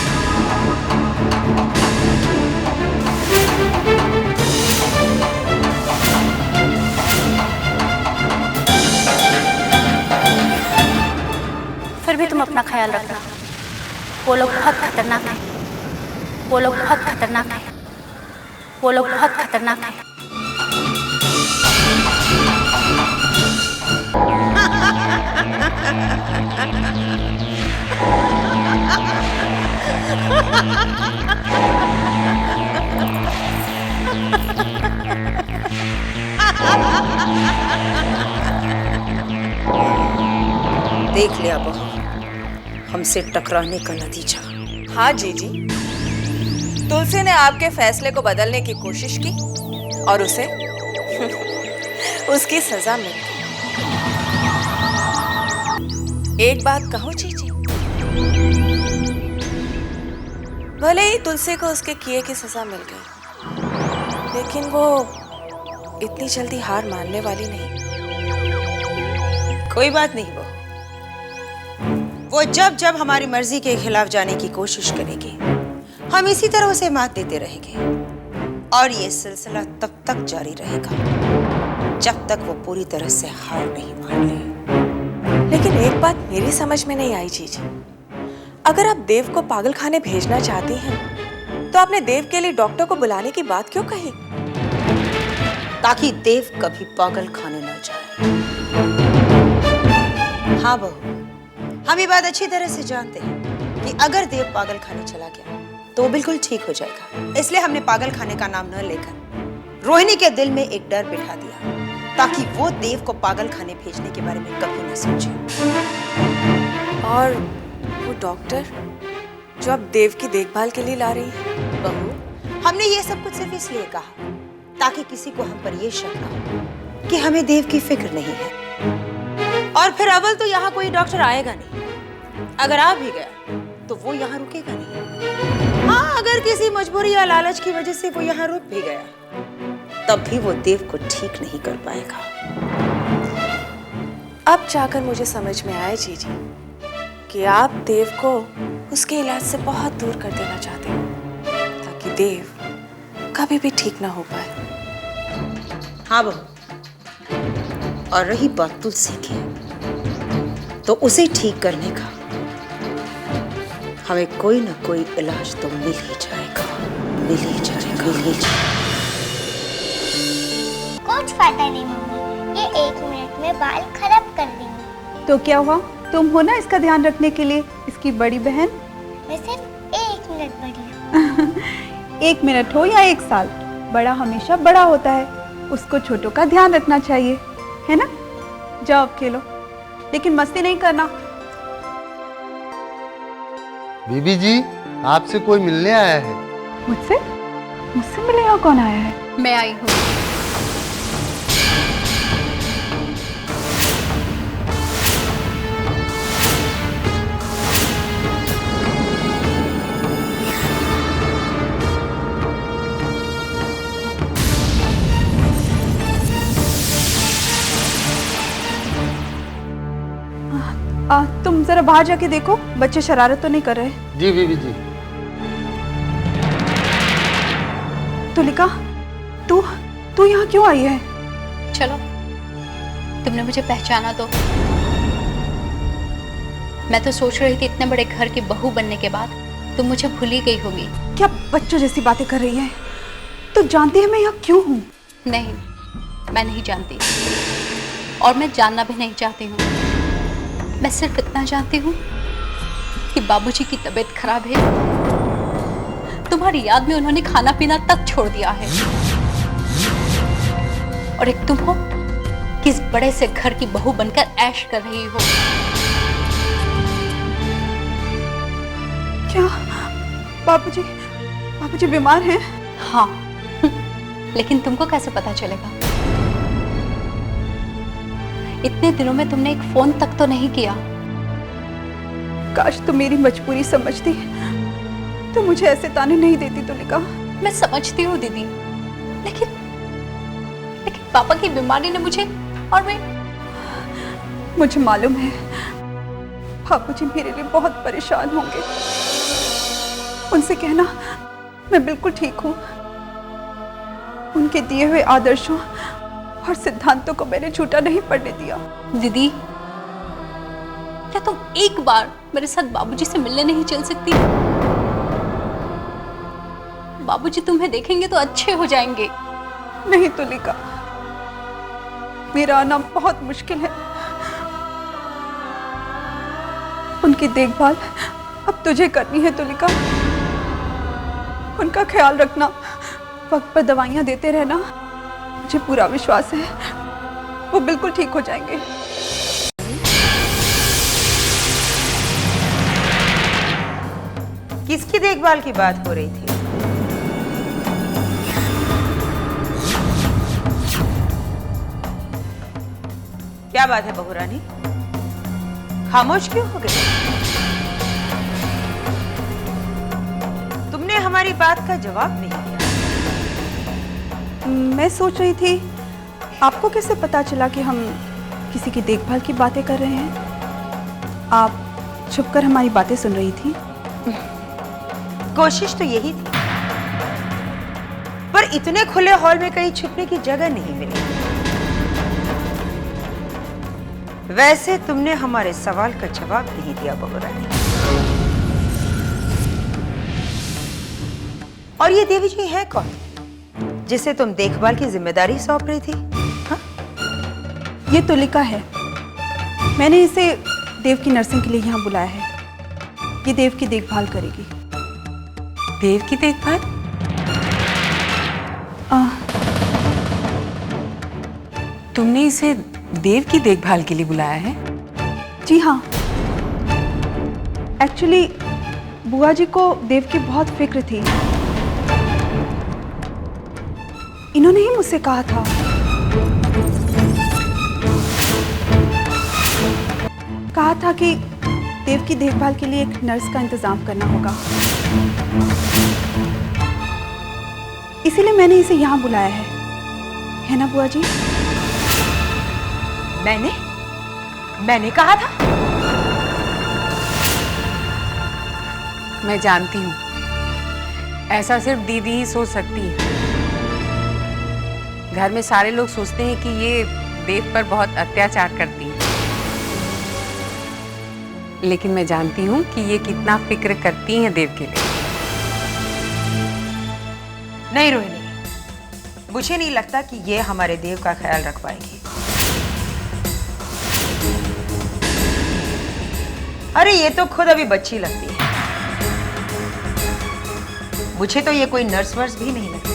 फिर भी तुम अपना ख्याल रखना। वो लोग बहुत खतरनाक हैं। वो लोग बहुत खतरनाक हैं। वो लोग बहुत खतरनाक हैं। देख लिया बहू, हमसे टकराने का नतीजा। हाँ जीजी, तुलसी ने आपके फैसले को बदलने की कोशिश की और उसे उसकी सजा मिल गई। एक बात कहूँ चीची, भले ही तुलसी को उसके किए की सजा मिल गई, लेकिन वो इतनी जल्दी हार मानने वाली नहीं। कोई बात नहीं वो जब जब हमारी मर्जी के खिलाफ जाने की कोशिश करेगी, हम इसी तरह उसे मात देते रहेंगे और ये सिलसिला तब तक जारी रहेगा जब तक वो पूरी तरह से हार नहीं मान ले। लेकिन एक बात मेरी समझ में नहीं आई चीची, अगर आप देव को पागल खाने भेजना चाहती हैं, तो आपने देव के लिए डॉक्टर को बुलाने की बात क्यों कही? ताकि देव कभी पागल खाने न जाए। हाँ बहू, हम ये बात अच्छी तरह से जानते हैं कि अगर देव पागल खाने चला गया तो वो बिल्कुल ठीक हो जाएगा। इसलिए हमने पागल खाने का नाम न लेकर रोहिणी के दिल में एक डर बिठा दिया, ताकि वो देव को पागल खाने भेजने के बारे में कभी न सोचे। और वो डॉक्टर जो अब देव की देखभाल के लिए ला रही है? बहू, हमने ये सब कुछ सिर्फ इसलिए कहा ताकि किसी को हम पर ये शक न हो कि हमें देव की फिक्र नहीं है। और फिर अव्वल तो यहाँ कोई डॉक्टर आएगा नहीं, अगर आ भी गया तो वो यहाँ रुकेगा नहीं। हाँ, अगर किसी मजबूरी या लालच की वजह से वो यहाँ रुक भी गया, तब भी वो देव को ठीक नहीं कर पाएगा। अब जाकर मुझे समझ में आया जीजी कि आप देव को उसके इलाज से बहुत दूर कर देना चाहते हो, ताकि देव कभी भी ठीक ना हो पाए। हाँ बहू, और रही बात तुलसी की, तो उसे ठीक करने का हमें कोई ना कोई इलाज तो मिल ही जाएगा, मिल ही जाएगा, मिल ही जाएगा। कुछ फायदा नहीं मम्मी, ये 1 मिनट में बाल खराब कर देंगे। तो क्या हुआ, तुम हो ना इसका ध्यान रखने के लिए इसकी बड़ी बहन। मैं सिर्फ 1 मिनट बड़ी हूँ। 1 मिनट हो या 1 साल, बड़ा हमेशा बड़ा होता है, उसको छोटों का ध्यान रखना चाहिए, है ना? जाओ अब खेलो, लेकिन मस्ती नहीं करना। बीबी जी, आपसे कोई मिलने आया है। मुझसे? मुझसे मिलने यहाँ कौन आया है? मैं आई हूँ। तुम जरा बाहर जाके देखो, बच्चे शरारत तो नहीं कर रहे। जी बीबी जी। तुलिका, तू यहाँ क्यों आई है? चलो, तुमने मुझे पहचाना तो। मैं तो सोच रही थी इतने बड़े घर की बहू बनने के बाद तुम मुझे भूल ही गई होगी। क्या बच्चों जैसी बातें कर रही है? तू जानती है मैं यहाँ क्यों हूँ? नहीं, मैं नहीं जानती, और मैं जानना भी नहीं चाहती हूँ। मैं सिर्फ इतना जानती हूँ कि बाबूजी की तबीयत खराब है, तुम्हारी याद में उन्होंने खाना पीना तक छोड़ दिया है, और एक तुम हो किस बड़े से घर की बहू बनकर ऐश कर रही हो। क्या बाबूजी बीमार हैं? हाँ, लेकिन तुमको कैसे पता चलेगा? इतने दिनों में तुमने एक फोन तक तो नहीं किया। काश तुम मेरी मजबूरी समझती तो मुझे ऐसे ताने नहीं देती तुलिका। मैं समझती हूँ दीदी, लेकिन पापा की बीमारी ने मुझे मालूम है बाबूजी मेरे लिए बहुत परेशान होंगे। उनसे कहना मैं बिल्कुल ठीक हूँ। उनके दिए हुए आदर्शों और सिद्धांतों को मैंने झूठा नहीं पड़ने दिया। दीदी, क्या तुम एक बार मेरे साथ बाबूजी से मिलने नहीं चल सकती? बाबूजी तुम्हें देखेंगे तो अच्छे हो जाएंगे। नहीं तुलिका, मेरा आना बहुत मुश्किल है। उनकी देखभाल अब तुझे करनी है तुलिका। उनका ख्याल रखना, वक्त पर दवाइयां देते रहना। मुझे पूरा विश्वास है वो बिल्कुल ठीक हो जाएंगे। किसकी देखभाल की बात हो रही थी? क्या बात है बहू रानी? खामोश क्यों हो गए? तुमने हमारी बात का जवाब नहीं दिया। मैं सोच रही थी आपको कैसे पता चला कि हम किसी की देखभाल की बातें कर रहे हैं? आप छुपकर हमारी बातें सुन रही थी। कोशिश तो यही थी, पर इतने खुले हॉल में कहीं छुपने की जगह नहीं मिली। वैसे तुमने हमारे सवाल का जवाब नहीं दिया बहू रानी। और ये देवी जी है कौन जिसे तुम देखभाल की जिम्मेदारी सौंप रही थी? हा? ये तुलिका है। मैंने इसे देव की नर्सिंग के लिए यहाँ बुलाया है। ये देव की देखभाल करेगी। देव की देखभाल? तुमने इसे देव की देखभाल के लिए बुलाया है? जी हाँ। एक्चुअली बुआ जी को देव की बहुत फिक्र थी। इन्होंने ही मुझसे कहा था कि देव की देखभाल के लिए एक नर्स का इंतजाम करना होगा। इसीलिए मैंने इसे यहाँ बुलाया है ना बुआ जी? मैंने कहा था? मैं जानती हूँ, ऐसा सिर्फ दीदी ही सोच सकती है। घर में सारे लोग सोचते हैं कि ये देव पर बहुत अत्याचार करती है, लेकिन मैं जानती हूँ कि ये कितना फिक्र करती हैं देव के लिए। नहीं रोहिणी, मुझे नहीं लगता कि ये हमारे देव का ख्याल रख पाएगी। अरे ये तो खुद अभी बच्ची लगती है। मुझे तो ये कोई नर्स वर्स भी नहीं लगती।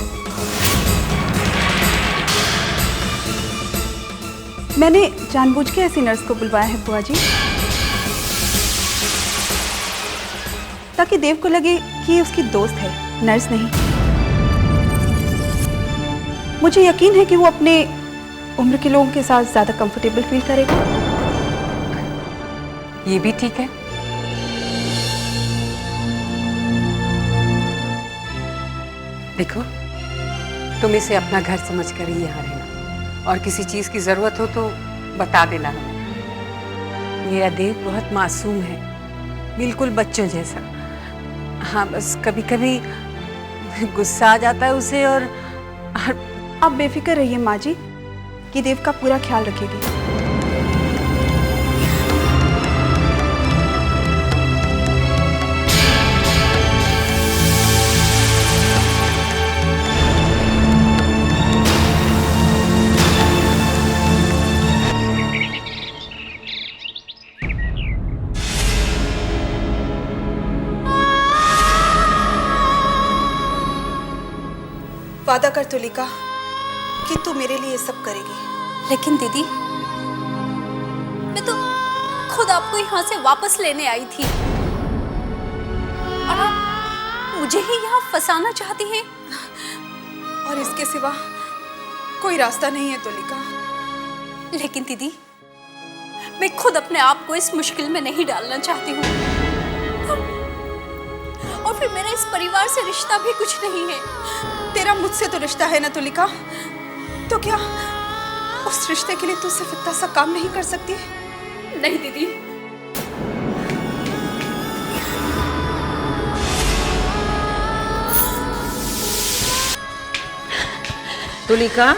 मैंने जानबूझ के ऐसी नर्स को बुलवाया है बुआ जी, ताकि देव को लगे कि ये उसकी दोस्त है, नर्स नहीं। मुझे यकीन है कि वो अपने उम्र के लोगों के साथ ज्यादा कंफर्टेबल फील करेगा। ये भी ठीक है। देखो, तुम इसे अपना घर समझकर ही यहाँ रहना, और किसी चीज की जरूरत हो तो बता देना हमें। मेरा देव बहुत मासूम है, बिल्कुल बच्चों जैसा। हाँ, बस कभी कभी गुस्सा आ जाता है उसे। और आप बेफिक्र रहिए माँ जी, कि देव का पूरा ख्याल रखेगी। वादा कर तुलिका कि तू मेरे लिए सब करेगी। लेकिन दीदी, मैं तो खुद आपको यहाँ से वापस लेने आई थी, और आप मुझे ही यहाँ फंसाना चाहती हैं। और इसके सिवा कोई रास्ता नहीं है तुलिका। लेकिन दीदी, मैं खुद अपने आप को इस मुश्किल में नहीं डालना चाहती हूँ। और फिर मेरा इस परिवार से रिश्ता भी कुछ नहीं है। तेरा मुझसे तो रिश्ता है ना तुलिका, तो क्या उस रिश्ते के लिए तू सिर्फ इतना सा काम नहीं कर सकती? नहीं दीदी, तुलिका,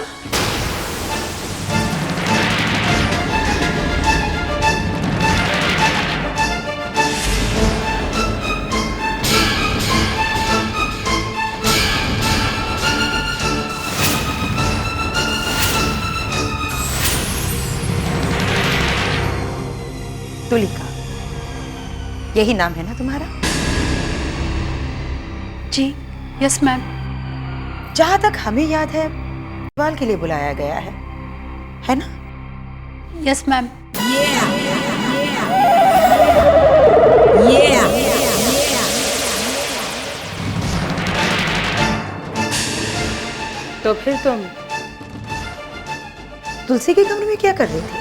तुलिका, यही नाम है ना तुम्हारा? जी यस मैम। जहां तक हमें याद है, देखभाल के लिए बुलाया गया है ना? Yes ma'am. तो फिर तुम तुलसी के कमरे में क्या कर रही थी?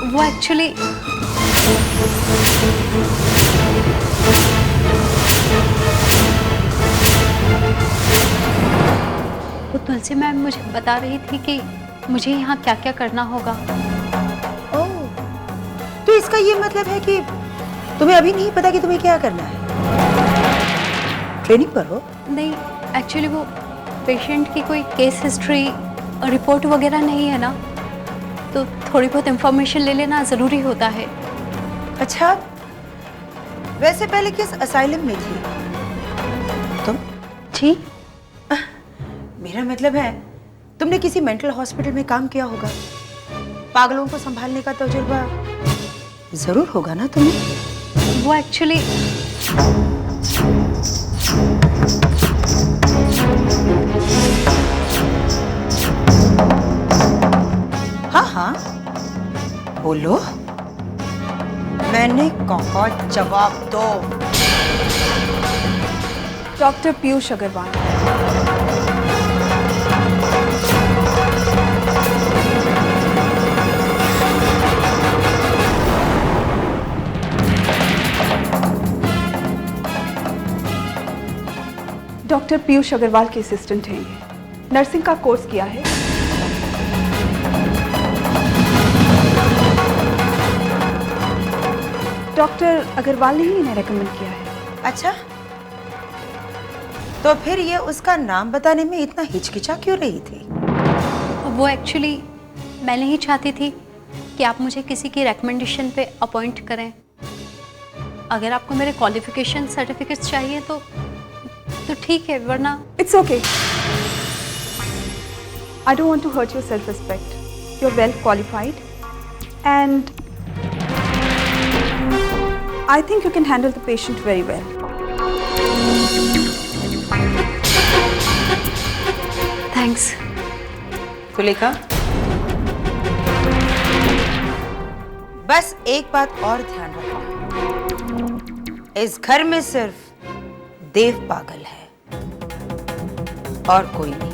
वो एक्चुअली वो तुलसी मैम मुझे बता रही थी कि मुझे यहाँ क्या क्या करना होगा। ओह, तो इसका ये मतलब है कि तुम्हें अभी नहीं पता कि तुम्हें क्या करना है? ट्रेनिंग पर हो? नहीं, एक्चुअली वो पेशेंट की कोई केस हिस्ट्री और रिपोर्ट वगैरह नहीं है ना, तो थोड़ी बहुत इंफॉर्मेशन ले लेना ज़रूरी होता है। अच्छा, वैसे पहले किस असाइलम में थी तुम? जी, मेरा मतलब है तुमने किसी मेंटल हॉस्पिटल में काम किया होगा, पागलों को संभालने का तजुर्बा जरूर होगा ना तुम्हें? वो एक्चुअली हाँ हाँ बोलो, मैंने कहा जवाब दो। डॉक्टर पीयूष अग्रवाल। डॉक्टर पीयूष अग्रवाल के असिस्टेंट हैं ये, नर्सिंग का कोर्स किया है। डॉक्टर अग्रवाल ने ही इन्हें रेकमेंड किया है। अच्छा, तो फिर ये उसका नाम बताने में इतना हिचकिचा क्यों रही थी? वो एक्चुअली मैं नहीं चाहती थी कि आप मुझे किसी की रिकमेंडेशन पे अपॉइंट करें। अगर आपको मेरे क्वालिफिकेशन सर्टिफिकेट्स चाहिए तो ठीक है, वरना it's okay. I don't want to hurt your self respect. You are well qualified and I think you can handle the patient very well. Thanks. Sulekha, बस एक बात और ध्यान रखना, इस घर में सिर्फ देव पागल है और कोई नहीं।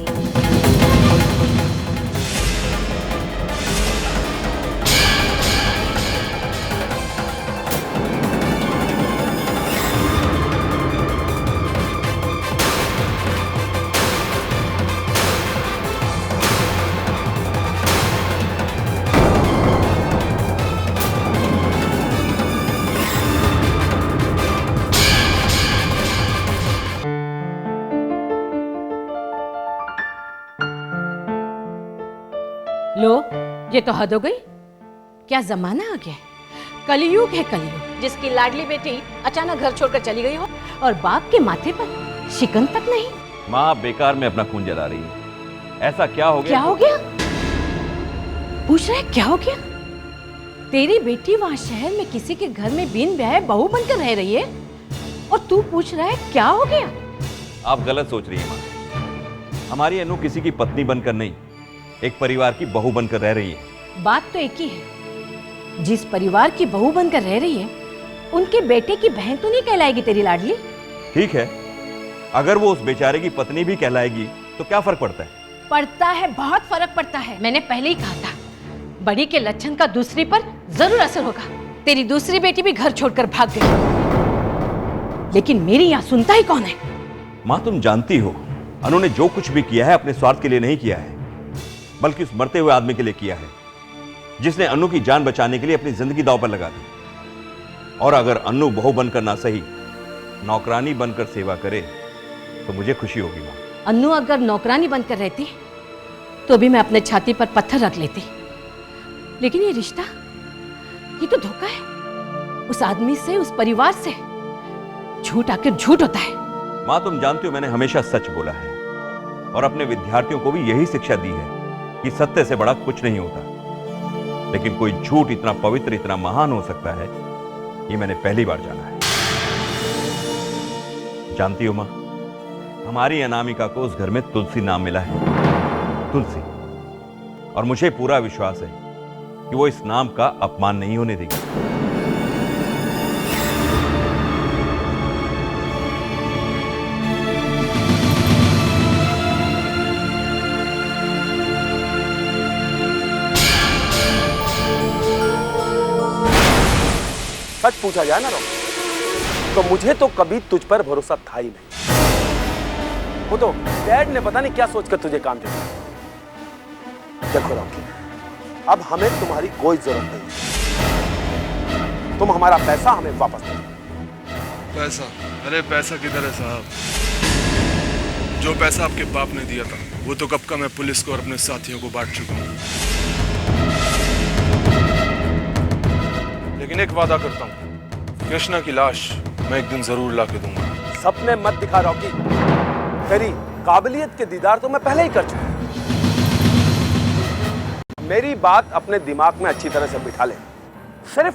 लो, ये तो हद हो गई। क्या जमाना आ गया, कलयुग है कलयुग, जिसकी लाडली बेटी अचानक घर छोड़कर चली गई हो और बाप के माथे पर शिकन तक नहीं। माँ बेकार में अपना खून जला रही है। ऐसा क्या हो गया? क्या हो गया? पूछ रहा है क्या हो गया? तेरी बेटी वहां शहर में किसी के घर में बिन ब्याह बहू बनकर रह रही है और तू पूछ रहा है क्या हो गया? आप गलत सोच रही है माँ। हमारी अनु किसी की पत्नी बनकर नहीं, एक परिवार की बहू बनकर रह रही है। बात तो एक ही है, जिस परिवार की बहू बनकर रह रही है उनके बेटे की बहन तो नहीं कहलाएगी तेरी लाडली? ठीक है, अगर वो उस बेचारे की पत्नी भी कहलाएगी तो क्या फर्क पड़ता है? पड़ता है, बहुत फर्क पड़ता है। मैंने पहले ही कहा था, बड़ी के लक्षण का दूसरी पर जरूर असर होगा। तेरी दूसरी बेटी भी घर छोड़कर भाग गई, लेकिन मेरी यहाँ सुनता ही कौन है? माँ तुम जानती हो, अनु ने जो कुछ भी किया है अपने स्वार्थ के लिए नहीं किया है, बल्कि उस मरते हुए आदमी के लिए किया है, जिसने अनु की जान बचाने के लिए अपनी जिंदगी दांव पर लगा दी। और अगर अनु बहू बनकर ना सही, नौकरानी बनकर सेवा करे तो मुझे खुशी होगी माँ। अनु अगर नौकरानी बनकर रहती तो भी मैं अपने छाती पर पत्थर रख लेती, लेकिन ये रिश्ता, ये तो धोखा है। उस आदमी से, उस परिवार से झूठ आकर झूठ होता है। माँ तुम जानती हो मैंने हमेशा सच बोला है और अपने विद्यार्थियों को भी यही शिक्षा दी है कि सत्य से बड़ा कुछ नहीं होता, लेकिन कोई झूठ इतना पवित्र, इतना महान हो सकता है, ये मैंने पहली बार जाना है। जानती हो माँ, हमारी अनामिका को उस घर में तुलसी नाम मिला है, तुलसी, और मुझे पूरा विश्वास है कि वो इस नाम का अपमान नहीं होने देगी। सच पूछा जाए ना रॉकी, तो मुझे तो कभी तुझ पर भरोसा था ही नहीं। वो तो डैड ने पता नहीं क्या सोचकर तुझे काम दिया। देखो रॉकी, अब हमें तुम्हारी कोई जरूरत नहीं। तुम हमारा पैसा हमें वापस दो। पैसा? अरे पैसा किधर है साहब? जो पैसा आपके बाप ने दिया था वो तो कब का मैं पुलिस को और अपने साथियों को बांट चुका हूं। लेकिन एक वादा करता हूं, कृष्णा की लाश मैं एक दिन जरूर ला के दूंगा। सपने मत दिखा रॉकी, तेरी काबिलियत के दीदार तो मैं पहले ही कर चुका हूं। मेरी बात अपने दिमाग में अच्छी तरह से बिठा ले। सिर्फ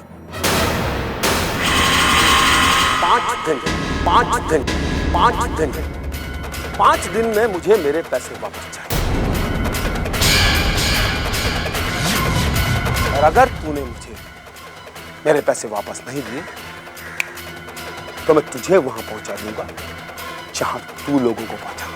5 दिन में मुझे मेरे पैसे वापस चाहिए। और अगर तूने मुझे मेरे पैसे वापस नहीं दिए तो मैं तुझे वहां पहुंचा दूंगा जहां तू लोगों को पहुंचाना।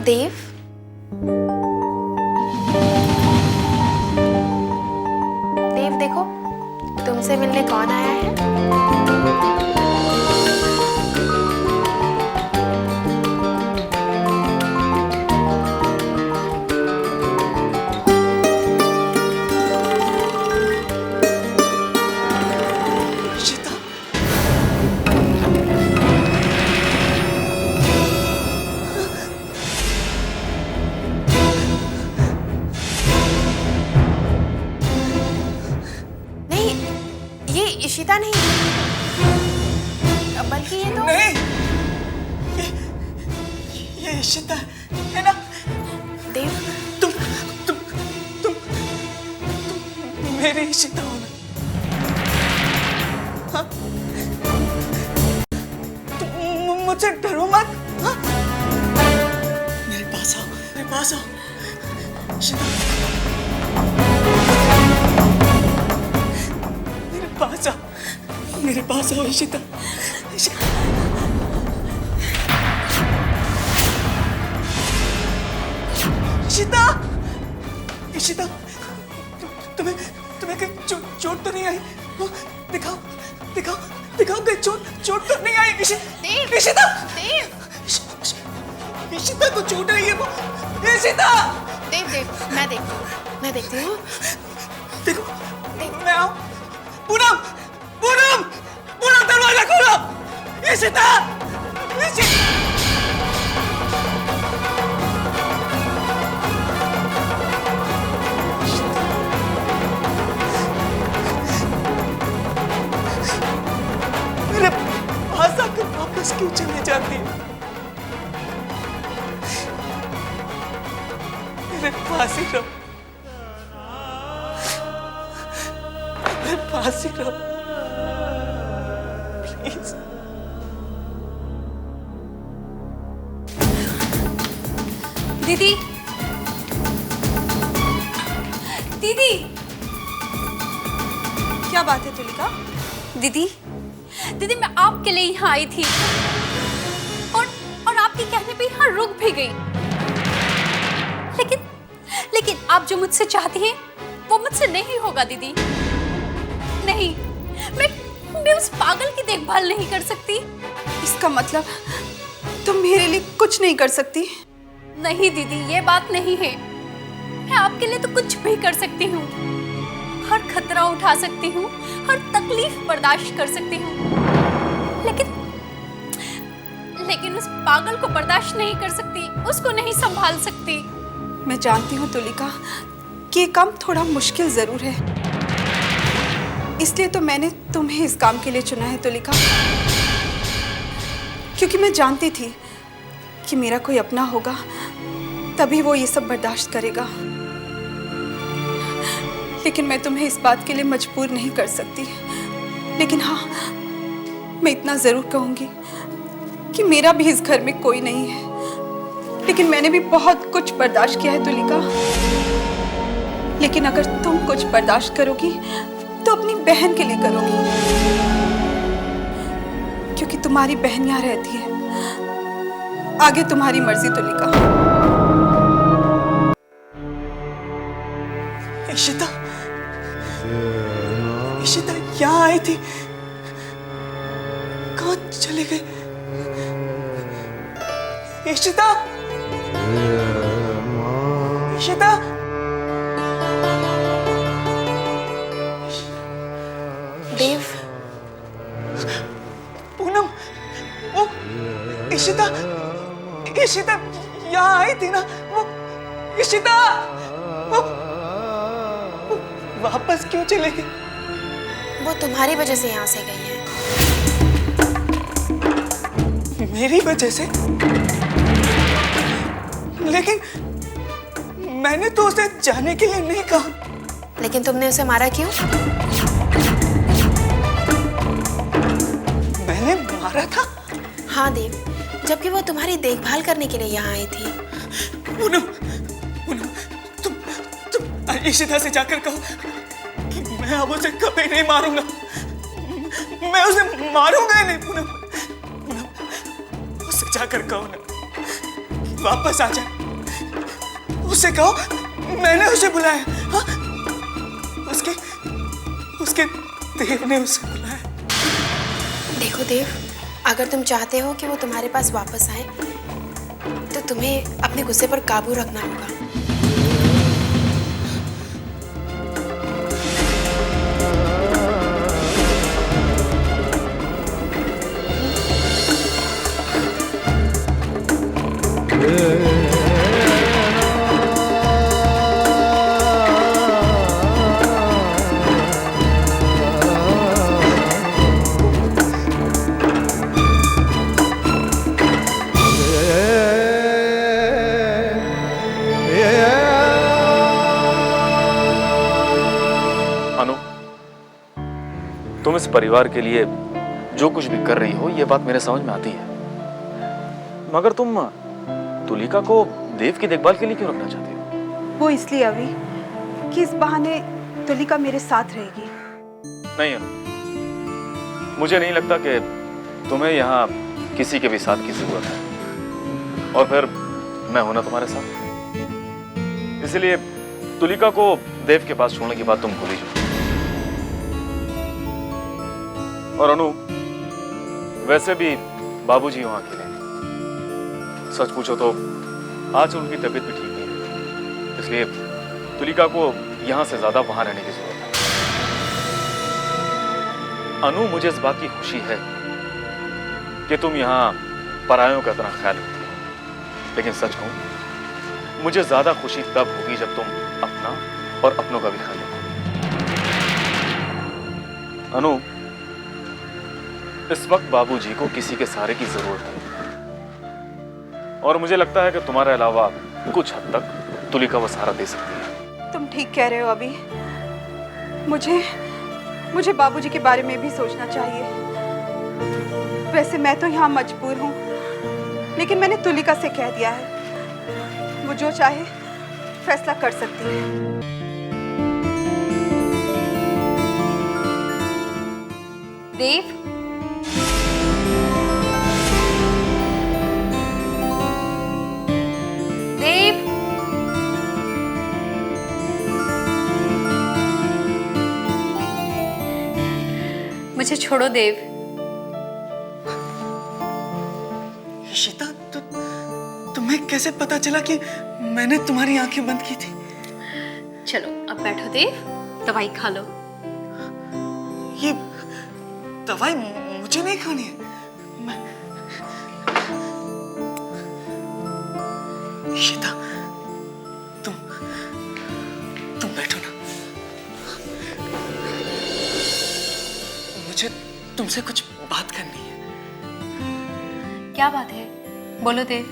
देव, देव देखो, तुमसे मिलने कौन आया है? इशिता नहीं, बल्कि ये तो नहीं, ये इशिता है ना? देव, तुम मेरी इशिता हो ना? हाँ? तुम मुझसे डरो मत। हाँ? मेरे पास आओ, मेरे पास आओ इशिता, मेरे पास आओ इशिता। इशिता, इशिता, तुम्हें कहीं चोट तो नहीं आई? दिखाओ, दिखाओ, दिखाओ कहीं चोट तो नहीं आई? इशिता, इशिता को चोट आई है वो। इशिता! देव, मैं देखती हूँ। देखो, मैं आऊँ? पूनम, दरवाजा खोलो! इशिता! मेरे पास आकर वापस क्यों चले जाती है? मेरे पास ही रहो, मेरे पास ही रहो प्लीज। दीदी, दीदी, क्या बात है तुलिका? दीदी, दीदी मैं आपके लिए यहाँ आई थी और आपके कहने पे यहाँ रुक भी गई। लेकिन आप जो मुझसे चाहती हैं वो मुझसे नहीं होगा दीदी। नहीं, मैं उस पागल की देखभाल नहीं कर सकती। इसका मतलब तुम मेरे लिए कुछ नहीं कर सकती? नहीं दीदी, ये बात नहीं है। मैं आपके लिए तो कुछ भी कर सकती हूँ, हर खतरा उठा सकती हूँ, हर तकलीफ बर्दाश्त कर सकती हूँ, लेकिन उस पागल को बर्दाश्त नहीं कर सकती, उसको नहीं संभाल सकती। मैं जानती हूँ तुलिका कि ये काम थोड़ा मुश्किल जरूर है, इसलिए तो मैंने तुम्हें इस काम के लिए चुना है तुलिका, क्योंकि मैं जानती थी कि मेरा कोई अपना होगा तभी वो ये सब बर्दाश्त करेगा। लेकिन मैं तुम्हें इस बात के लिए मजबूर नहीं कर सकती। लेकिन हाँ, मैं इतना जरूर कहूंगी कि मेरा भी इस घर में कोई नहीं है, लेकिन मैंने भी बहुत कुछ बर्दाश्त किया है तुलिका। लेकिन अगर तुम कुछ बर्दाश्त करोगी तो अपनी बहन के लिए करोगी, क्योंकि तुम्हारी बहन यहाँ रहती है। आगे तुम्हारी मर्जी तुलिका। इशिता, इशिता यहाँ आई थी, कहाँ चले गए? इशिता, इशिता, देव, पूनम, वो इशिता, इशिता यहाँ आई थी ना, वो इशिता, वो वापस क्यों चले गए? वो तुम्हारी वजह से यहाँ से गई है। मेरी वजह से? लेकिन मैंने तो उसे जाने के लिए नहीं कहा। लेकिन तुमने उसे मारा क्यों? मैंने मारा था? हाँ देव, जबकि वो तुम्हारी देखभाल करने के लिए यहाँ आई थी। पूनम, पूनम, तुम इशिता से जाकर कहो कि मैं अब उसे कभी नहीं मारूंगा। मैं उसे मारूंगा ही नहीं। पूनम, पूनम, उसे जाकर कहो ना, वापस आ जाए। उसे कहो मैंने उसे बुलाया। हाँ? उसके देव ने उसे बुलाया। देखो देव, अगर तुम चाहते हो कि वो तुम्हारे पास वापस आए तो तुम्हें अपने गुस्से पर काबू रखना होगा। तुम इस परिवार के लिए जो कुछ भी कर रही हो, ये बात मेरे समझ में आती है, मगर तुम तुलिका को देव की देखभाल के लिए क्यों रखना चाहती हो? वो इसलिए अभी कि इस बहाने तुलिका मेरे साथ रहेगी। नहीं अनु, मुझे नहीं लगता कि तुम्हें यहाँ किसी के भी साथ की जरूरत है, और फिर मैं हूं ना तुम्हारे साथ। इसलिए तुलिका को देव के पास छोड़ने की बात तुम भूल ही जाओ। और अनु, वैसे भी बाबूजी वहां अकेले हैं। सच पूछो तो आज उनकी तबीयत भी ठीक नहीं है, इसलिए तुलिका को यहां से ज्यादा वहां रहने की जरूरत है। अनु, मुझे इस बात की खुशी है कि तुम यहां परायों का इतना ख्याल रखती हो, लेकिन सच कहूं, मुझे ज्यादा खुशी तब होगी जब तुम अपना और अपनों का भी ख्याल रखो। अनु, इस वक्त बाबूजी को किसी के सहारे की जरूरत है, और मुझे लगता है कि तुम्हारे अलावा कुछ हद तक तुलिका वो सहारा दे सकती है। तुम ठीक कह रहे हो अभी। मुझे बाबूजी के बारे में भी सोचना चाहिए। वैसे मैं तो यहाँ मजबूर हूँ, लेकिन मैंने तुलिका से कह दिया है, वो जो चाहे फैसला कर सकती है। देव, देव, मुझे छोड़ो देव। इशिता, तुम्हें कैसे पता चला कि मैंने तुम्हारी आंखें बंद की थी? चलो अब बैठो देव, दवाई खा लो। ये दवाई मुझे नहीं खानी है। मुझे तुमसे कुछ बात करनी है। क्या बात है? बोलो देव,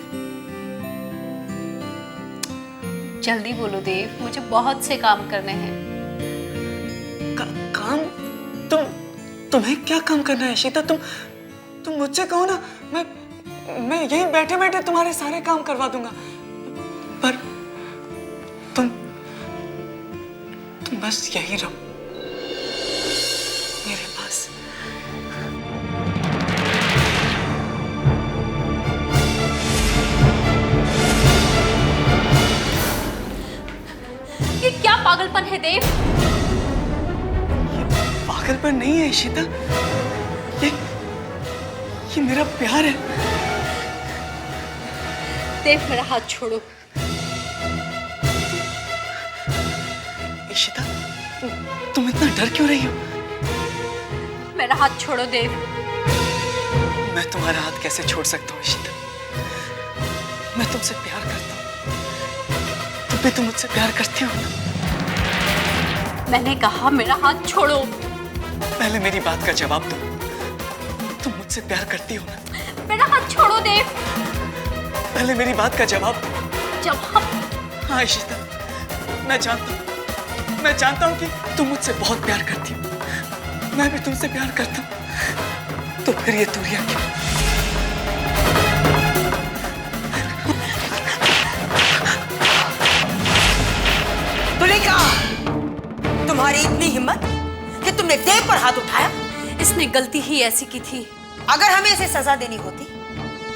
जल्दी बोलो देव, मुझे बहुत से काम करने हैं। काम? तुम्हें क्या काम करना है शीता? तुम मुझसे कहो ना, मैं यहीं बैठे बैठे तुम्हारे सारे काम करवा दूंगा। पर तुम बस यहीं रहो मेरे पास। ये क्या पागलपन है देव? ये पागलपन नहीं है ईशिता, ये मेरा प्यार है। देव मेरा हाथ छोड़ो। ईशिता, तुम इतना डर क्यों रही हो? मेरा हाथ छोड़ो देव। मैं तुम्हारा हाथ कैसे छोड़ सकता हूँ ईशिता? मैं तुमसे प्यार करता हूँ। तुम भी तो मुझसे प्यार करती हो ना? मैंने कहा मेरा हाथ छोड़ो। पहले मेरी बात का जवाब दो। तुम मुझसे प्यार करती हो ना? मेरा हाथ छोड़ो देव। पहले मेरी बात का जवाब दो। जवाब? हाँ ईशिता, मैं जानता हूँ कि तुम मुझसे बहुत प्यार करती हो। मैं भी तुमसे प्यार करता हूँ। तो फिर ये दूरियां क्यों? तुलिका, तुम्हारी इतनी हिम्मत कि तुमने देव पर हाथ उठाया? इसने गलती ही ऐसी की थी। अगर हमें इसे सजा देनी होती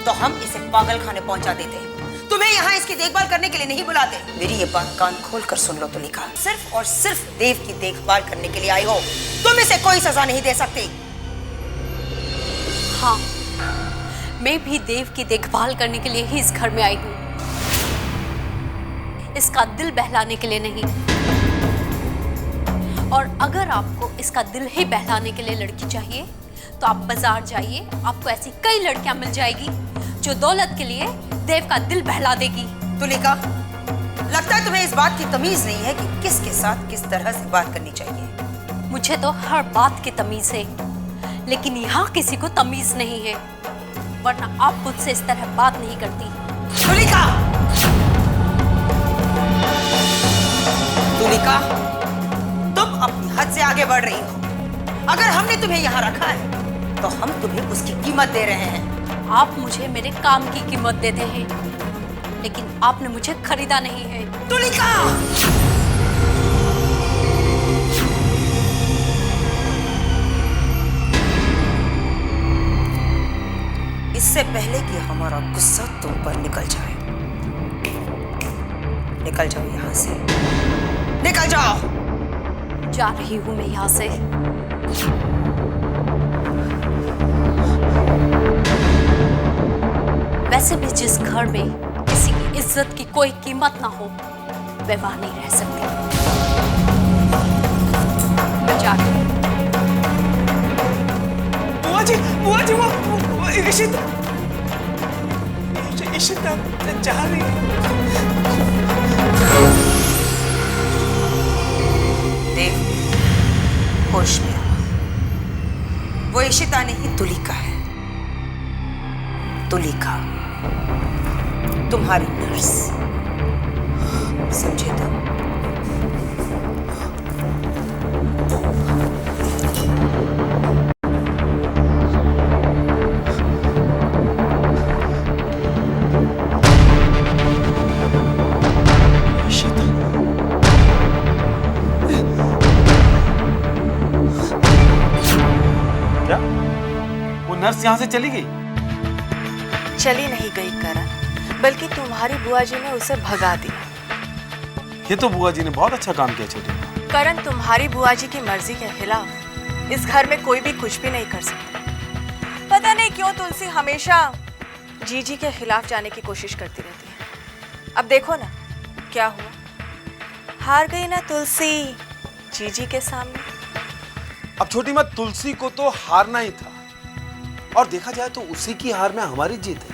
तो हम इसे पागल खाने पहुंचा देते। तुम्हें यहाँ इसकी देखभाल करने के लिए नहीं बुलाते। मेरी ये बात कान खोल कर सुन लो तुलिका, सिर्फ और सिर्फ देव की देखभाल करने के लिए आई हो। तुम इसे कोई सजा नहीं दे सकती। हाँ, मैं भी देव की देखभाल करने के लिए ही इस घर में आई हूँ, इसका दिल बहलाने के लिए नहीं। और अगर आपको इसका दिल ही बहलाने के लिए लड़की चाहिए तो आप बाजार जाइए, आपको ऐसी कई लड़कियां मिल जाएगी जो दौलत के लिए देव का दिल बहला देगी। तुलिका, लगता है तुम्हें इस बात की तमीज नहीं है कि किसके साथ किस तरह से बात करनी चाहिए। मुझे तो हर बात की तमीज है, लेकिन यहाँ किसी को तमीज नहीं है, वरना आप मुझसे इस तरह बात नहीं करती। तुलिका, तुलिका, तुम अपनी हद से आगे बढ़ रही हो। अगर हमने तुम्हें यहाँ रखा है तो हम तुम्हें उसकी कीमत दे रहे हैं। आप मुझे मेरे काम की कीमत देते हैं, लेकिन आपने मुझे खरीदा नहीं है। तुलिका! इससे पहले कि हमारा गुस्सा तुम पर निकल जाए, निकल जाओ यहाँ से, निकल जाओ। जा रही हूँ मैं यहाँ से। वैसे भी जिस घर में किसी की इज्जत की कोई कीमत ना हो, वे वहां नहीं रह सकते। मैं जा रही हूँ। बुआ जी, वो ईशिता, ईशिता जा रही है। देव, होश में आओ। वो ईशिता नहीं, तुलिका है। तुलिका, तुम्हारी नर्स, समझे तो? क्या? वो नर्स यहाँ से चली गई? चली नहीं गई करण, बल्कि तुम्हारी बुआ जी ने उसे भगा दिया। ये तो बुआ जी ने बहुत अच्छा काम किया छोटी। करण, तुम्हारी बुआ जी की मर्जी के खिलाफ इस घर में कोई भी कुछ भी नहीं कर सकता। पता नहीं क्यों तुलसी हमेशा जीजी के खिलाफ जाने की कोशिश करती रहती है। अब देखो ना क्या हुआ, हार गई ना तुलसी जीजी के सामने। अब छोटी मत, तुलसी को तो हारना ही था, और देखा जाए तो उसी की हार में हमारी जीत है।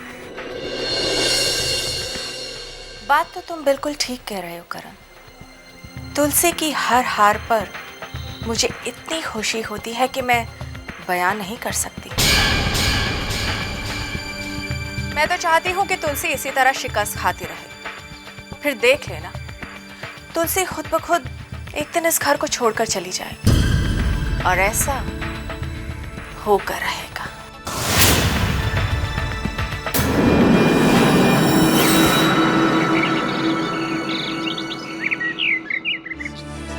बात तो तुम बिल्कुल ठीक कह रहे हो करण। तुलसी की हर हार पर मुझे इतनी खुशी होती है कि मैं बयान नहीं कर सकती। मैं तो चाहती हूँ कि तुलसी इसी तरह शिकस्त खाती रहे, फिर देख लेना तुलसी खुद ब खुद एक दिन इस घर को छोड़कर चली जाएगी, और ऐसा होकर रहेगा।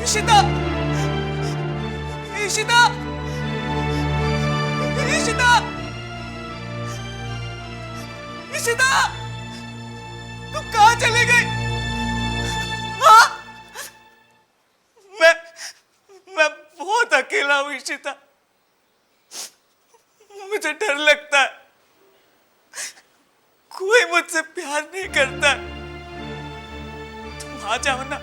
इशिता! इशिता! इशिता! इशिता! तुम कहाँ चले गई? हाँ? मैं बहुत अकेला हूँ इशिता। मुझे डर लगता है, कोई मुझसे प्यार नहीं करता। तुम आ जाओ ना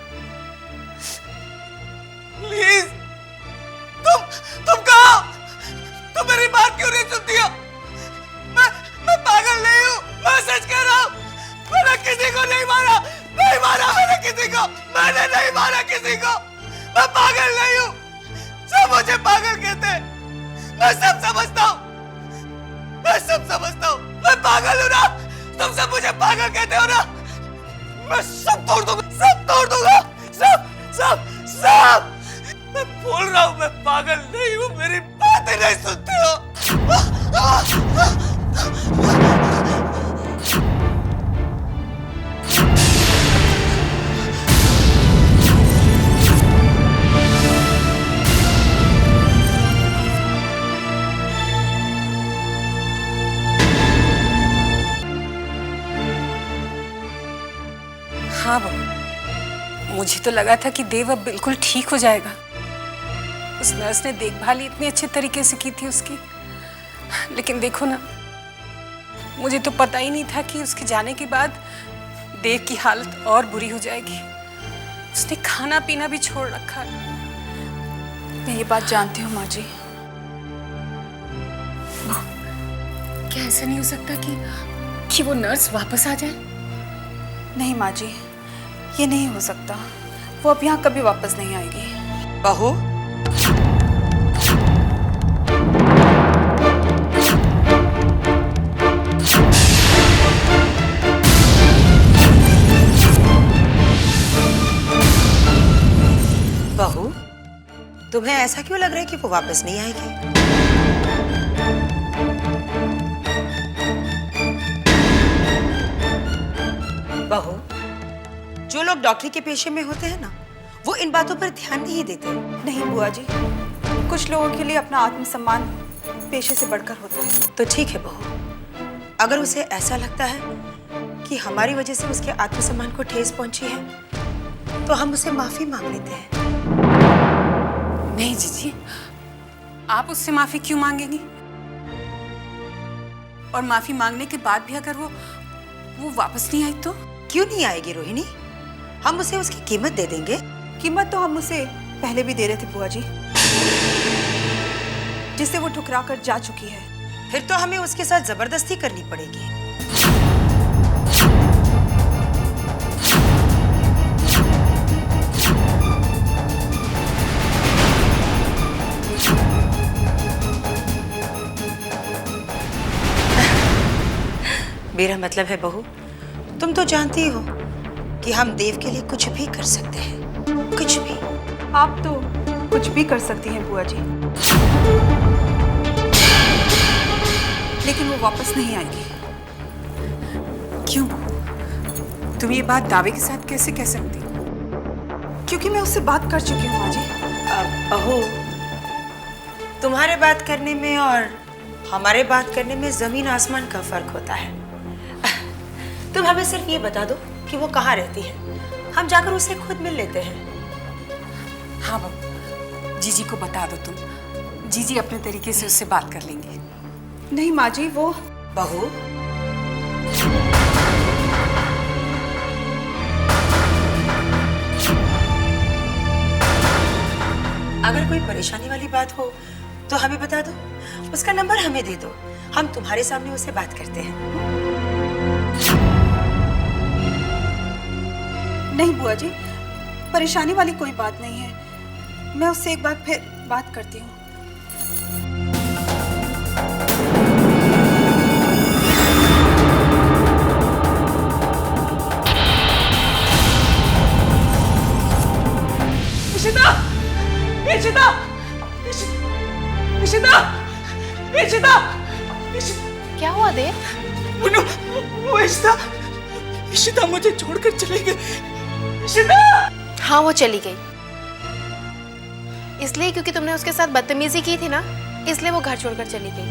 प्लीज। तुम कहाँ? तुम मेरी बात क्यों नहीं सुनती हो? मैं पागल नहीं हूँ, मैं सच कह रहा हूँ। मैंने किसी को नहीं मारा, नहीं मारा मैंने किसी को, मैंने नहीं मारा किसी को। मैं पागल नहीं हूँ, सब मुझे पागल कहते हैं। मैं सब समझता हूँ, मैं सब समझता हूँ। मैं पागल हूँ ना, तुम सब मुझे पागल कहते हो ना। मैं सब तोड़ दूंगा, सब तोड़ दूंगा, सब सब सब। मैं बोल रहा हूँ मैं पागल नहीं हूँ, मेरी बातें नहीं सुनते हो। हाँ बहू, मुझे तो लगा था कि देव अब बिल्कुल ठीक हो जाएगा। उस नर्स ने देखभाल इतनी अच्छे तरीके से की थी उसकी, लेकिन देखो ना, मुझे तो पता ही नहीं था कि उसके जाने के बाद देव की हालत और बुरी हो जाएगी। उसने खाना पीना भी छोड़ रखा। मैं ये बात जानती हूँ माँ जी। क्या ऐसा नहीं हो सकता कि वो नर्स वापस आ जाए? नहीं माँ जी, ये नहीं हो सकता। वो अब यहाँ कभी वापस नहीं आएगी। बहू, बहू, तुम्हें ऐसा क्यों लग रहा है कि वो वापस नहीं आएगी? बहू, जो लोग डॉक्टरी के पेशे में होते हैं ना, वो इन बातों पर ध्यान नहीं देते। नहीं बुआ जी, कुछ लोगों के लिए अपना आत्मसम्मान पेशे से बढ़कर होता है। तो ठीक है बहू, अगर उसे ऐसा लगता है कि हमारी वजह से उसके आत्मसम्मान को ठेस पहुंची है, तो हम उसे माफी मांग लेते हैं। नहीं जीजी, आप उससे माफी क्यों मांगेंगी? और माफी मांगने के बाद भी अगर वो वापस नहीं आई तो? क्यों नहीं आएगी रोहिणी? हम उसे उसकी कीमत दे देंगे। कीमत तो हम उसे पहले भी दे रहे थे बुआ जी, जिसे वो ठुकरा कर जा चुकी है। फिर तो हमें उसके साथ जबरदस्ती करनी पड़ेगी। मेरा मतलब है बहू, तुम तो जानती हो कि हम देव के लिए कुछ भी कर सकते हैं, कुछ भी। आप तो कुछ भी कर सकती हैं बुआ जी, लेकिन वो वापस नहीं आएगी। क्यों? तुम ये बात दावे के साथ कैसे कह सकती? क्योंकि मैं उससे बात कर चुकी हूँ माँ जी। बहू, तुम्हारे बात करने में और हमारे बात करने में जमीन आसमान का फर्क होता है। तुम हमें सिर्फ ये बता दो कि वो कहाँ रहती है, हम जाकर उसे खुद मिल लेते हैं। हाँ बहू, जीजी को बता दो तुम। जीजी अपने तरीके से उससे बात कर लेंगे। नहीं माँ जी, वो बहू, अगर कोई परेशानी वाली बात हो तो हमें बता दो, उसका नंबर हमें दे दो, हम तुम्हारे सामने उससे बात करते हैं। नहीं बुआ जी, परेशानी वाली कोई बात नहीं है। मैं उससे एक बार फिर बात करती हूँ। इशिता, इशिता, क्या हुआ देव? वो इशिता मुझे छोड़कर चली गई। इशिता! हाँ वो चली गई, इसलिए क्योंकि तुमने उसके साथ बदतमीजी की थी ना, इसलिए वो घर छोड़कर चली गई।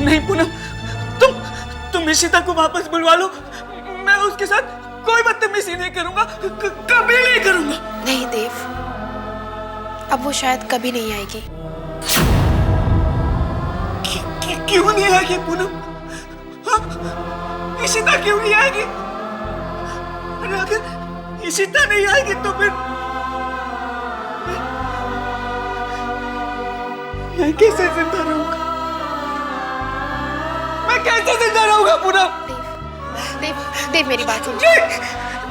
नहीं पूनम, तुम इशिता को वापस बुलवा लो। मैं उसके साथ कोई बदतमीजी नहीं करूंगा, कभी नहीं करूंगा। नहीं देव, अब वो शायद कभी नहीं आएगी। क्यों नहीं आएगी पूनम? इशिता क्यों नहीं आएगी? अरे अगर इशिता नहीं आएगी तो फिर मैं कैसे जिंदा रहूंगा? मैं कैसे जिंदा रहूंगा पूनम? देव, देव मेरी बात सुन।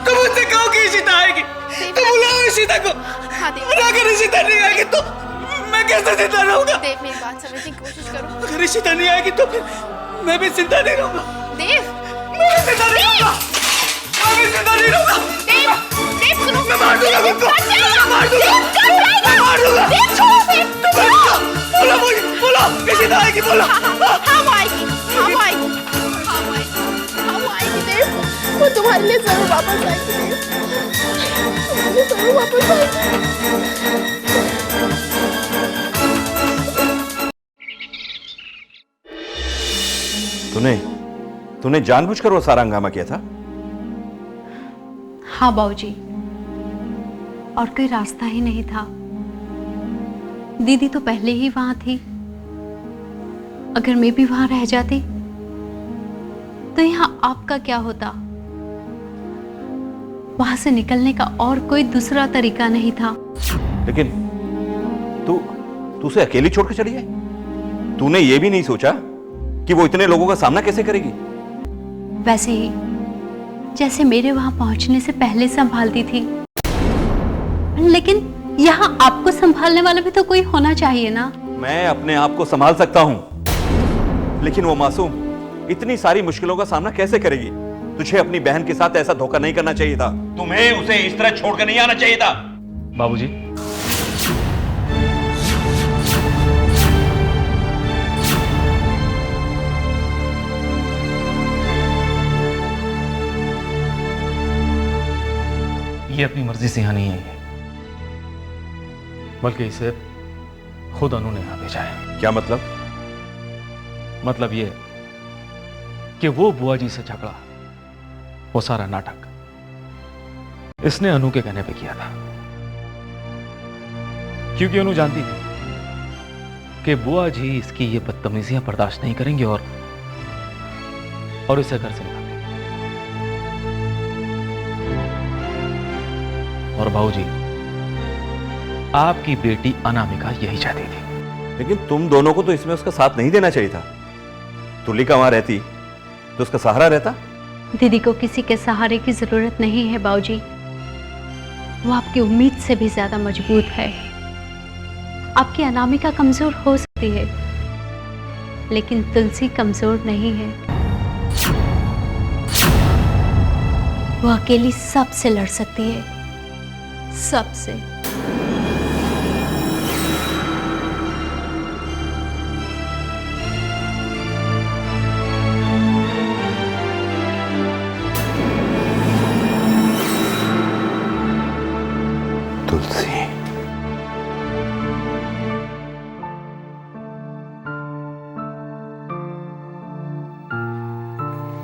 तुम मुझसे कहो कि इशिता आएगी, तो बुलाओ इशिता को। हाँ देव। अगर इशिता नहीं आएगी तो मैं कैसे जिंदा रहूंगा? देव मेरी बात समझने की कोशिश करो। अगर इशिता नहीं आएगी तो फिर मैं भी जिंदा नहीं रहूंगा। देव, मैं भी जिंदा नहीं रहूंगा। मैं भी जिंदा नहीं रहूंगा। देव, देव सुनो। मैं मार दूंगा तुमको। मैं मार दूंगा। मैं मार दूंगा। देव छोड़ो देव। बोलो मुझे, बोलो इशिता आएगी, बोलो। हाँ वो आएगी, हाँ वो आएगी, हाँ वो आएगी, हाँ वो आएगी देव। वो तुम्हारे लिए जरूर वापस आएगी देव, तुम्हारे लिए जरूर वापस आएगी। तूने जानबूझकर वो सारा हंगामा किया था? हाँ बाबूजी, और कोई रास्ता ही नहीं था। दीदी तो पहले ही वहां थी, अगर मैं भी वहां रह जाती तो यहाँ आपका क्या होता? वहां से निकलने का और कोई दूसरा तरीका नहीं था। लेकिन तू उसे अकेली छोड़कर चली गई? तूने ये भी नहीं सोचा कि वो इतने लोगों का सामना कैसे करेगी? वैसे ही जैसे मेरे वहां पहुंचने से पहले संभालती थी, लेकिन यहाँ आपको संभालने वाला भी तो कोई होना चाहिए ना। मैं अपने आप को संभाल सकता हूं, लेकिन वो मासूम इतनी सारी मुश्किलों का सामना कैसे करेगी? तुझे अपनी बहन के साथ ऐसा धोखा नहीं करना चाहिए था। तुम्हें उसे इस तरह छोड़कर नहीं आना चाहिए था। बाबूजी, ये अपनी मर्जी से यहां नहीं आई है, बल्कि इसे खुद अनु ने यहां भेजा है। क्या मतलब? मतलब ये कि वो बुआ जी से झगड़ा, वो सारा नाटक इसने अनु के कहने पे किया था, क्योंकि अनु जानती थी कि बुआ जी इसकी ये बदतमीजियां बर्दाश्त नहीं करेंगे और इसे घर से निकाल देंगे। और बाबूजी, आपकी बेटी अनामिका यही चाहती थी। लेकिन तुम दोनों को तो इसमें उसका साथ नहीं देना चाहिए था। तुलिका वहां रहती तो उसका सहारा रहता। दीदी को किसी के सहारे की जरूरत नहीं है बाबूजी, वो आपकी उम्मीद से भी ज्यादा मजबूत है। आपकी अनामिका कमजोर हो सकती है, लेकिन तुलसी कमजोर नहीं है। वो अकेली सबसे लड़ सकती है, सबसे। तुलसी,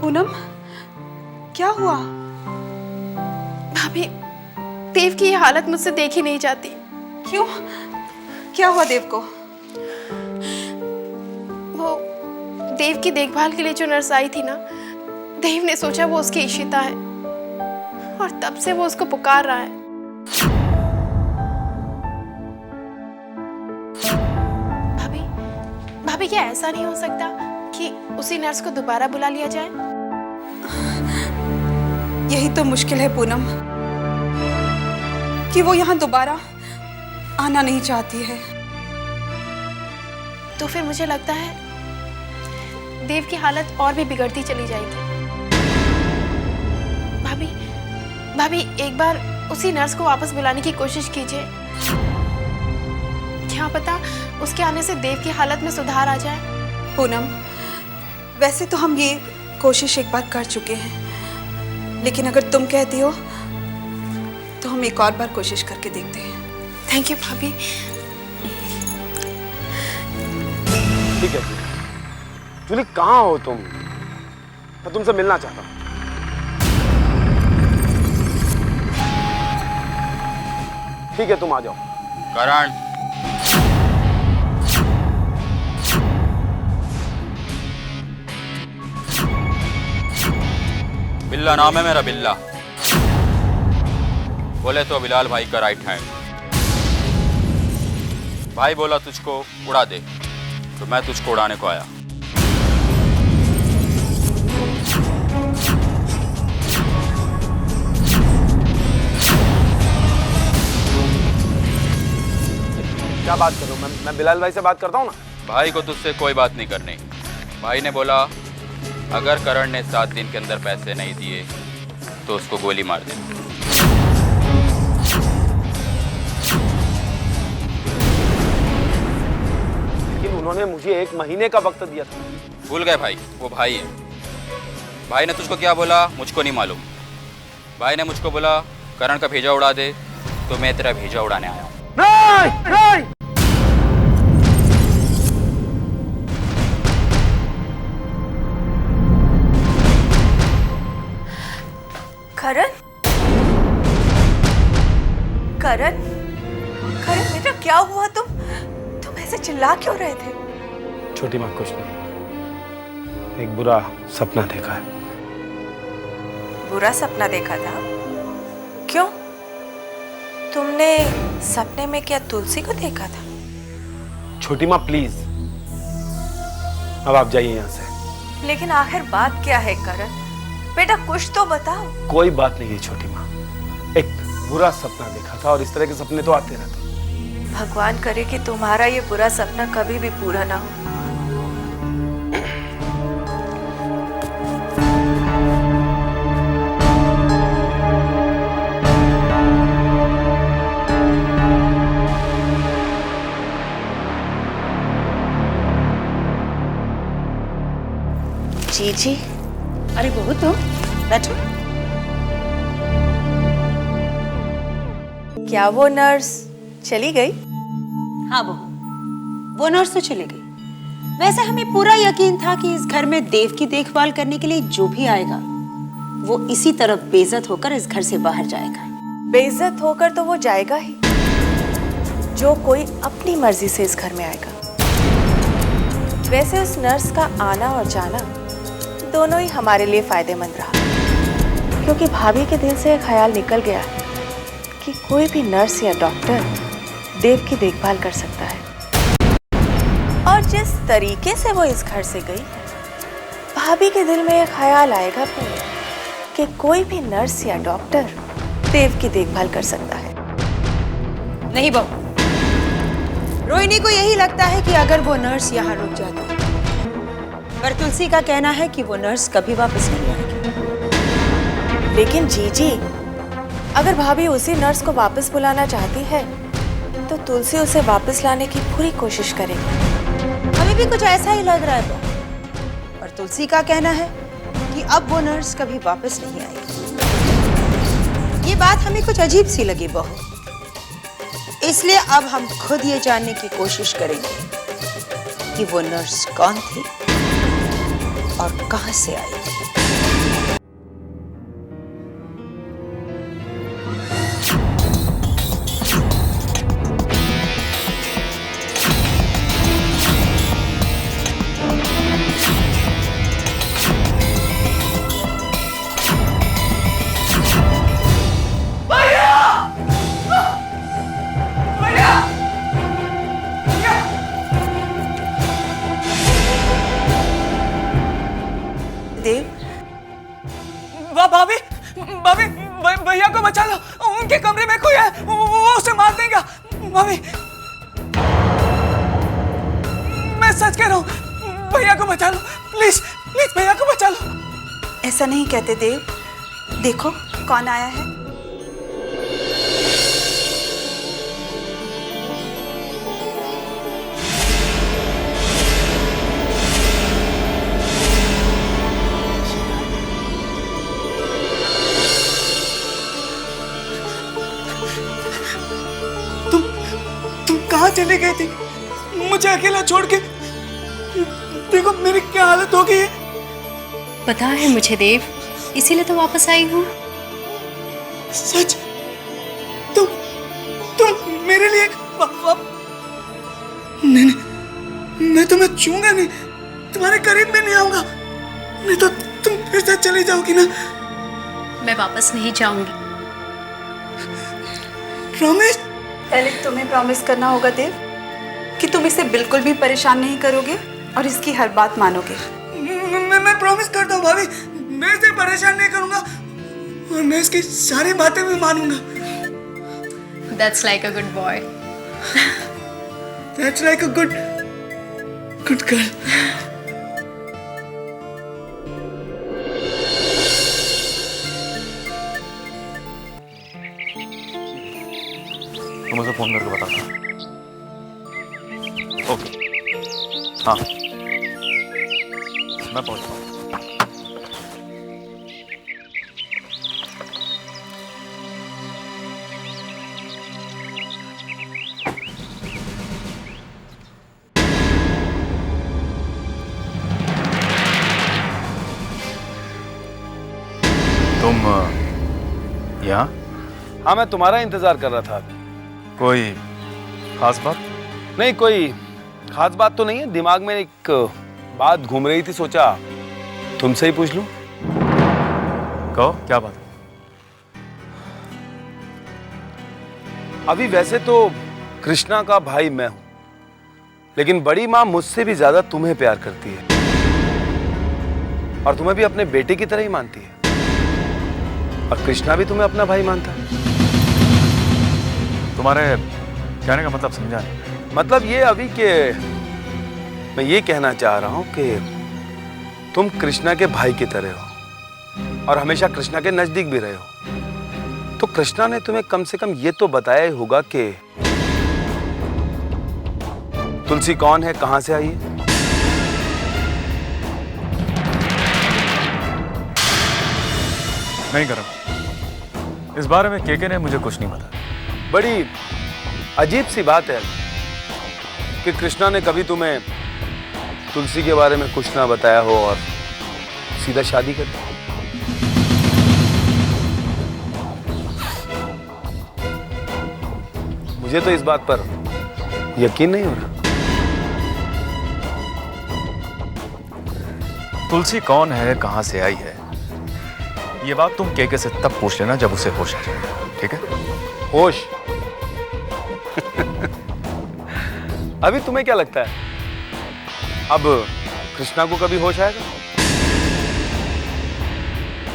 पूनम, क्या हुआ? भाभी, देव की ये हालत मुझसे देखी नहीं जाती। क्यों? क्या हुआ देव को? वो देव की देखभाल के लिए जो नर्स आई थी ना, देव ने सोचा वो उसकी इशिता है और तब से वो उसको पुकार रहा है। भाभी, क्या ऐसा नहीं हो सकता कि उसी नर्स को दोबारा बुला लिया जाए? यही तो मुश्किल है पूनम, कि वो यहाँ दोबारा आना नहीं चाहती है। तो फिर मुझे लगता है देव की हालत और भी बिगड़ती चली जाएगी। भाभी, एक बार उसी नर्स को वापस बुलाने की कोशिश कीजिए। क्या पता उसके आने से देव की हालत में सुधार आ जाए। पूनम, वैसे तो हम ये कोशिश एक बार कर चुके हैं, लेकिन अगर तुम कहती हो तो हम एक और बार कोशिश करके देखते हैं। थैंक यू भाभी। ठीक है जूली, कहाँ हो तुम? मैं तुमसे मिलना चाहता हूँ। ठीक है, तुम आ जाओ। करण, बिल्ला नाम है मेरा, बिल्ला। बोले तो बिलाल भाई का राइट हैंड। भाई बोला तुझको उड़ा दे, तो मैं तुझको उड़ाने को आया। क्या बात कर रहे हो? मैं बिलाल भाई से बात करता हूँ ना। भाई को तुझसे कोई बात नहीं करनी। भाई ने बोला अगर करण ने 7 दिन के अंदर पैसे नहीं दिए तो उसको गोली मार दे। लेकिन उन्होंने मुझे 1 महीने का वक्त दिया था। भूल गए भाई, वो भाई है। भाई ने तुझको क्या बोला मुझको नहीं मालूम। भाई ने मुझको बोला करण का भेजा उड़ा दे, तो मैं तेरा भेजा उड़ाने आया हूँ। नहीं, नहीं। करण, करण, करण बेटा क्या हुआ? तुम ऐसे चिल्ला क्यों रहे थे? छोटी माँ, कुछ नहीं, एक बुरा सपना देखा है। बुरा सपना देखा था? क्यों? तुमने सपने में क्या तुलसी को देखा था? छोटी माँ प्लीज, अब आप जाइए यहाँ से। लेकिन आखिर बात क्या है करण? बेटा कुछ तो बताओ। कोई बात नहीं है छोटी माँ, एक बुरा सपना देखा था और इस तरह के सपने तो आते रहते। भगवान करे कि तुम्हारा ये बुरा सपना कभी भी पूरा ना हो। जी, अरे बहू, तुम बैठो। क्या वो नर्स चली गई? हाँ बहू, वो नर्स तो चली गई। वैसे हमें पूरा यकीन था कि इस घर में देव की देखभाल करने के लिए जो भी आएगा वो इसी तरह बेइज्जत होकर इस घर से बाहर जाएगा। बेइज्जत होकर तो वो जाएगा ही, जो कोई अपनी मर्जी से इस घर में आएगा। वैसे उस नर्स का आना और जाना दोनों ही हमारे लिए फायदेमंद रहा, क्योंकि भाभी के दिल से एक ख्याल निकल गया कि कोई भी नर्स या डॉक्टर देव की देखभाल कर सकता है। और जिस तरीके से वो इस घर से गई, भाभी के दिल में एक ख्याल आएगा कि कोई भी नर्स या डॉक्टर देव की देखभाल कर सकता है। नहीं बहू, रोहिणी को यही लगता है कि अगर वो नर्स यहाँ रुक जाती, पर तुलसी का कहना है कि वो नर्स कभी वापस नहीं आएगी। लेकिन जीजी, अगर भाभी उसी नर्स को वापस बुलाना चाहती है तो तुलसी उसे वापस लाने की पूरी कोशिश करेगी। हमें भी कुछ ऐसा ही लग रहा है बहू, और तुलसी का कहना है कि अब वो नर्स कभी वापस नहीं आएगी। ये बात हमें कुछ अजीब सी लगी बहू, इसलिए अब हम खुद ये जानने की कोशिश करेंगे कि वो नर्स कौन थी और कहां से आई। भाभी, भाभी, भैया को बचा लो, उनके कमरे में कोई है, वो उसे मार देगा। भाभी, मैं सच कह रहा हूँ, भैया को बचा लो, प्लीज प्लीज भैया को बचा लो। ऐसा नहीं कहते देव, देखो कौन आया है। दिल्ली गई थी, मुझे अकेला छोड़ के। देखो मेरी क्या हालत हो गई है। पता है मुझे देव, इसीलिए तो वापस आई हूँ। सच? तुम मेरे लिए नहीं, मैं तुम्हें छूंगा नहीं, तुम्हारे करीब में नहीं आऊंगा, नहीं तो तुम फिर से चली जाओगी ना। मैं वापस नहीं जाऊंगी। प्रॉमिस? पहले तुम्हें प्रॉमिस करना होगा देव कि तुम इसे बिल्कुल भी परेशान नहीं करोगे और इसकी हर बात मानोगे। मैं प्रॉमिस करता हूँ भाभी, मैं इसे परेशान नहीं करूंगा और मैं इसकी सारी बातें भी मानूंगा। That's like a good boy. That's like a good girl. तुम उसे फोन करके बताना। ओके, हाँ मैं पहुंचता हूँ। तुम यहाँ? हाँ, मैं तुम्हारा इंतजार कर रहा था। कोई खास बात? नहीं, कोई खास बात तो नहीं है। दिमाग में एक बात घूम रही थी, सोचा तुमसे ही पूछ लूं। कहो, क्या बात? अभी वैसे तो कृष्णा का भाई मैं हूं, लेकिन बड़ी माँ मुझसे भी ज्यादा तुम्हें प्यार करती है और तुम्हें भी अपने बेटे की तरह ही मानती है, और कृष्णा भी तुम्हें अपना भाई मानता है। तुम्हारे कहने का मतलब समझा नहीं। मतलब ये अभी के मैं ये कहना चाह रहा हूं कि तुम कृष्णा के भाई की तरह हो और हमेशा कृष्णा के नजदीक भी रहे हो, तो कृष्णा ने तुम्हें कम से कम ये तो बताया ही होगा कि तुलसी कौन है, कहां से आई है। नहीं करण, इस बारे में केके ने मुझे कुछ नहीं बताया। बड़ी अजीब सी बात है कि कृष्णा ने कभी तुम्हें तुलसी के बारे में कुछ ना बताया हो और सीधा शादी कर दी। मुझे तो इस बात पर यकीन नहीं हो रहा। तुलसी कौन है, कहां से आई है, ये बात तुम केके से तब पूछ लेना जब उसे होश आ जाए, ठीक है? होश? अभी तुम्हें क्या लगता है, अब कृष्णा को कभी होश आएगा?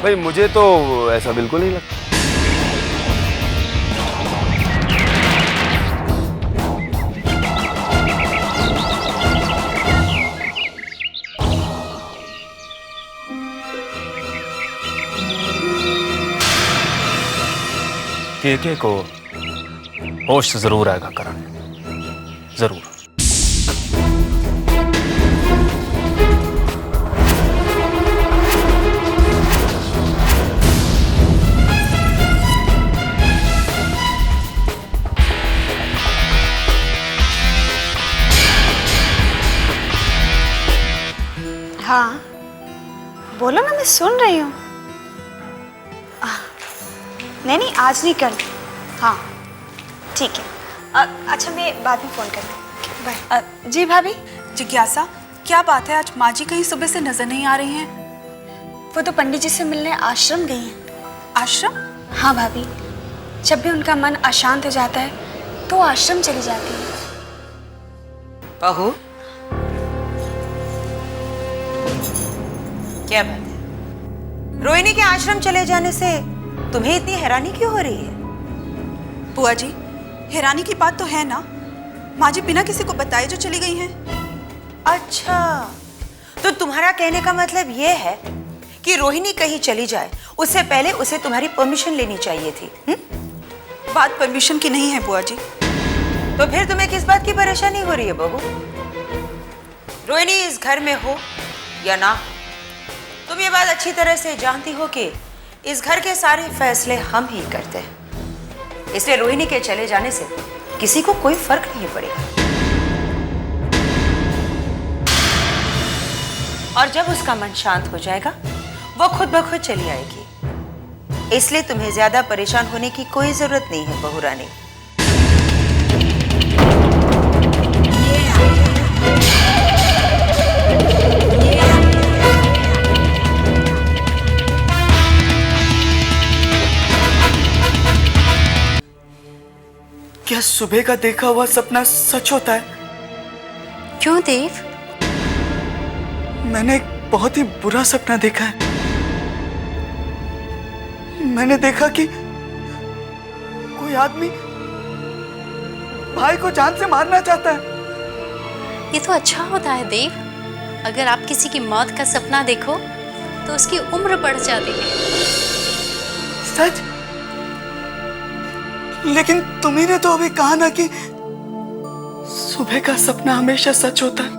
भाई मुझे तो ऐसा बिल्कुल नहीं लगता। केके को होश जरूर आएगा करण, जरूर। हाँ बोलो ना, मैं सुन रही हूँ। नहीं आज नहीं, कल। हाँ ठीक है। अच्छा मैं बाद में फ़ोन करती हूँ। बाय। जी भाभी। जिज्ञासा, क्या बात है, आज माँ जी कहीं सुबह से नजर नहीं आ रही हैं? वो तो पंडित जी से मिलने आश्रम गई हैं। आश्रम? हाँ भाभी, जब भी उनका मन अशांत हो जाता है तो आश्रम चली जाती है। बहू, क्या बात है? रोहिणी के आश्रम चले जाने से तुम्हें इतनी हैरानी क्यों हो रही है? बुआ जी, हैरानी की बात तो है ना, माँ जी बिना किसी को बताए जो चली गई हैं। अच्छा, तो तुम्हारा कहने का मतलब ये है कि रोहिणी कहीं चली जाए उससे पहले उसे तुम्हारी परमिशन लेनी चाहिए थी। बात परमिशन की नहीं है बुआ जी। तो फिर तुम्हें किस बात की परेशानी हो रही है बहू? रोहिणी इस घर में हो या ना, तुम ये बात अच्छी तरह से जानती हो कि इस घर के सारे फैसले हम ही करते हैं, इसलिए रोहिणी के चले जाने से किसी को कोई फर्क नहीं पड़ेगा। और जब उसका मन शांत हो जाएगा वो खुद ब खुद चली आएगी। इसलिए तुम्हें ज्यादा परेशान होने की कोई जरूरत नहीं है बहू रानी। क्या सुबह का देखा हुआ सपना सच होता है? क्यों देव? मैंने एक बहुत ही बुरा सपना देखा है। मैंने देखा कि कोई आदमी भाई को जान से मारना चाहता है। ये तो अच्छा होता है देव। अगर आप किसी की मौत का सपना देखो तो उसकी उम्र बढ़ जाती है। सच? लेकिन तुम्ही ने तो अभी कहा ना कि सुबह का सपना हमेशा सच होता है।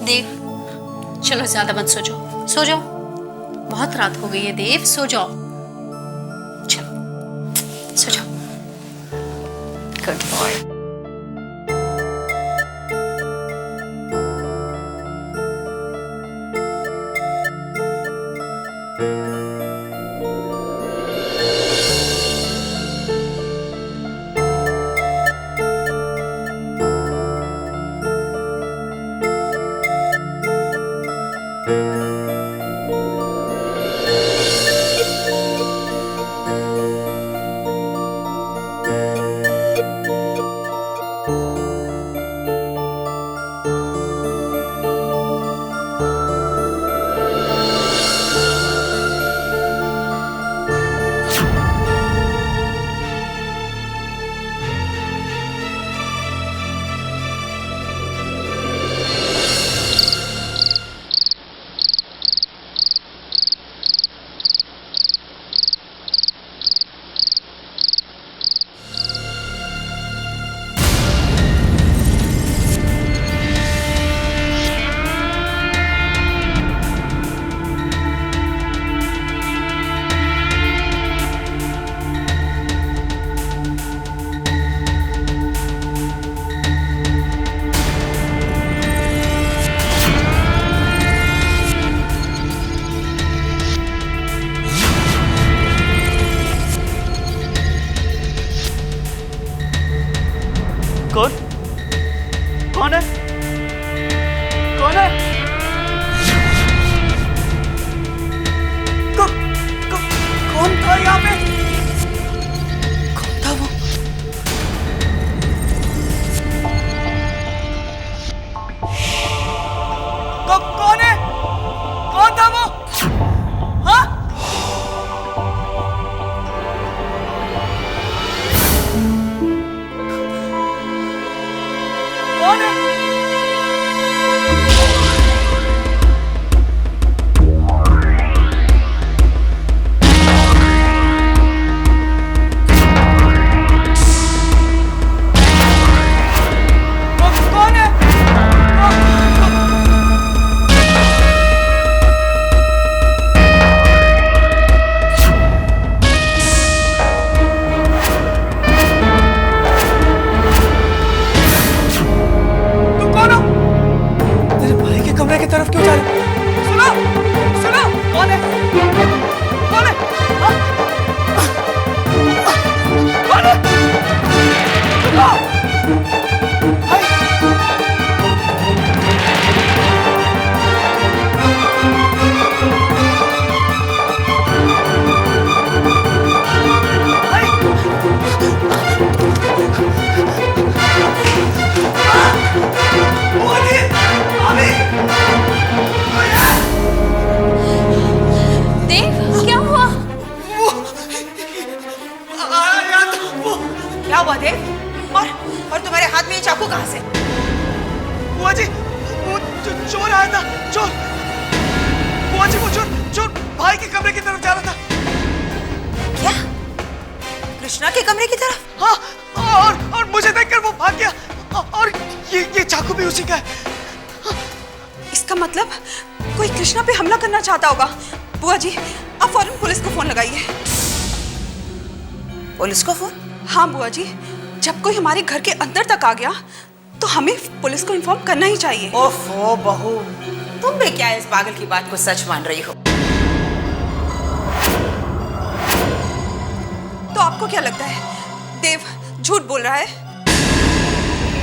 देव चलो ज्यादा मत सो जाओ, सो जाओ। बहुत रात हो गई है देव, सो जाओ। चलो सो जाओ। Good boy. कौन? कौन है? कौन है? कौन था यहाँ पे? कौन था वो? कौन है? कौन था वो? हाँ? कौन है? कौन है? तुम कौन हो? तेरे भाई के कमरे की तरफ क्यों जा रहे हो? सुनो, सुनो, कौन है? कौन है? हाँ? कौन है? सुनो! हाय! देव क्या हुआ? क्या हुआ देव? और तुम्हारे हाथ में ये चाकू कहाँ से? बुआ जी, वो चोर आया था, चोर। बुआ जी, वो चोर भाई के कमरे की तरफ जा रहा था। क्या? कृष्णा के कमरे की तरफ? हाँ, और मुझे देखकर वो भाग गया। और ये चाकू भी उसी का है। इसका मतलब कोई कृष्णा पे हमला करना चाहता होगा। बुआ जी, आप फौरन पुलिस को फोन लगाइए। पुलिस को फोन? हाँ बुआ जी, जब कोई हमारे घर के अंदर तक आ गया तो हमें पुलिस को इन्फॉर्म करना ही चाहिए। ओफो बहू, तुम भी क्या इस पागल की बात को सच मान रही हो? तो आपको क्या लगता है देव झूठ बोल रहा है?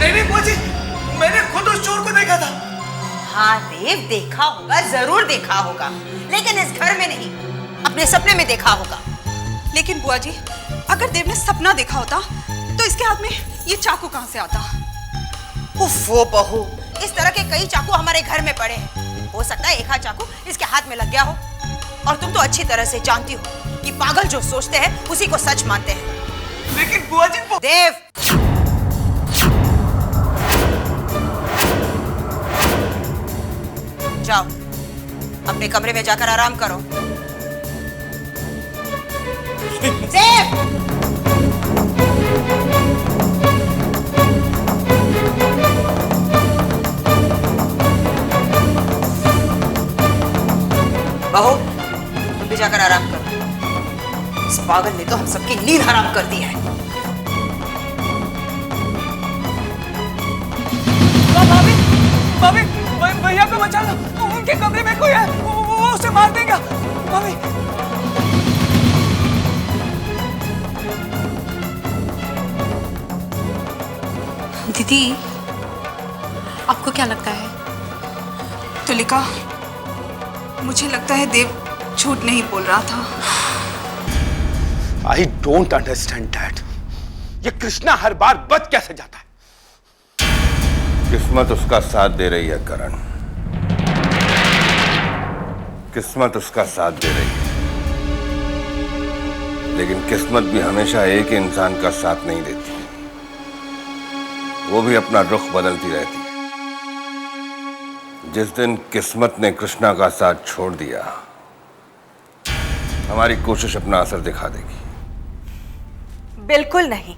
नहीं बुआ जी, मैंने खुद उस चोर को देखा था। हाँ देव, देखा होगा, जरूर देखा होगा, लेकिन इस घर में नहीं, अपने सपने में देखा होगा। लेकिन बुआ जी, अगर देव ने सपना देखा होता तो इसके हाथ में ये चाकू कहां से आता? उफ़ो बहू, इस तरह के कई चाकू हमारे घर में पड़े हैं। हो सकता है एक हाथ चाकू इसके हाथ में लग गया हो। और तुम तो अच्छी तरह से जानती हो कि पागल जो सोचते हैं उसी को सच मानते हैं। लेकिन बुआ जी देव, जाओ अपने कमरे में जाकर आराम करो। देव! बहू, तुम भी जाकर आराम करो। इस पागल ने तो हम सबकी नींद हराम कर दी है। भाभी, भैया को बचा लो, उनके कमरे में कोई है, वो उसे मार देगा। भाभी, दीदी, आपको क्या लगता है? तुलिका, मुझे लगता है देव झूठ नहीं बोल रहा था। आई डोंट अंडरस्टैंड डैड, ये कृष्णा हर बार बच कैसे जाता है? किस्मत उसका साथ दे रही है करण, किस्मत उसका साथ दे रही है, लेकिन किस्मत भी हमेशा एक ही इंसान का साथ नहीं देती, वो भी अपना रुख बदलती रहती है। जिस दिन किस्मत ने कृष्णा का साथ छोड़ दिया, हमारी कोशिश अपना असर दिखा देगी। बिल्कुल नहीं।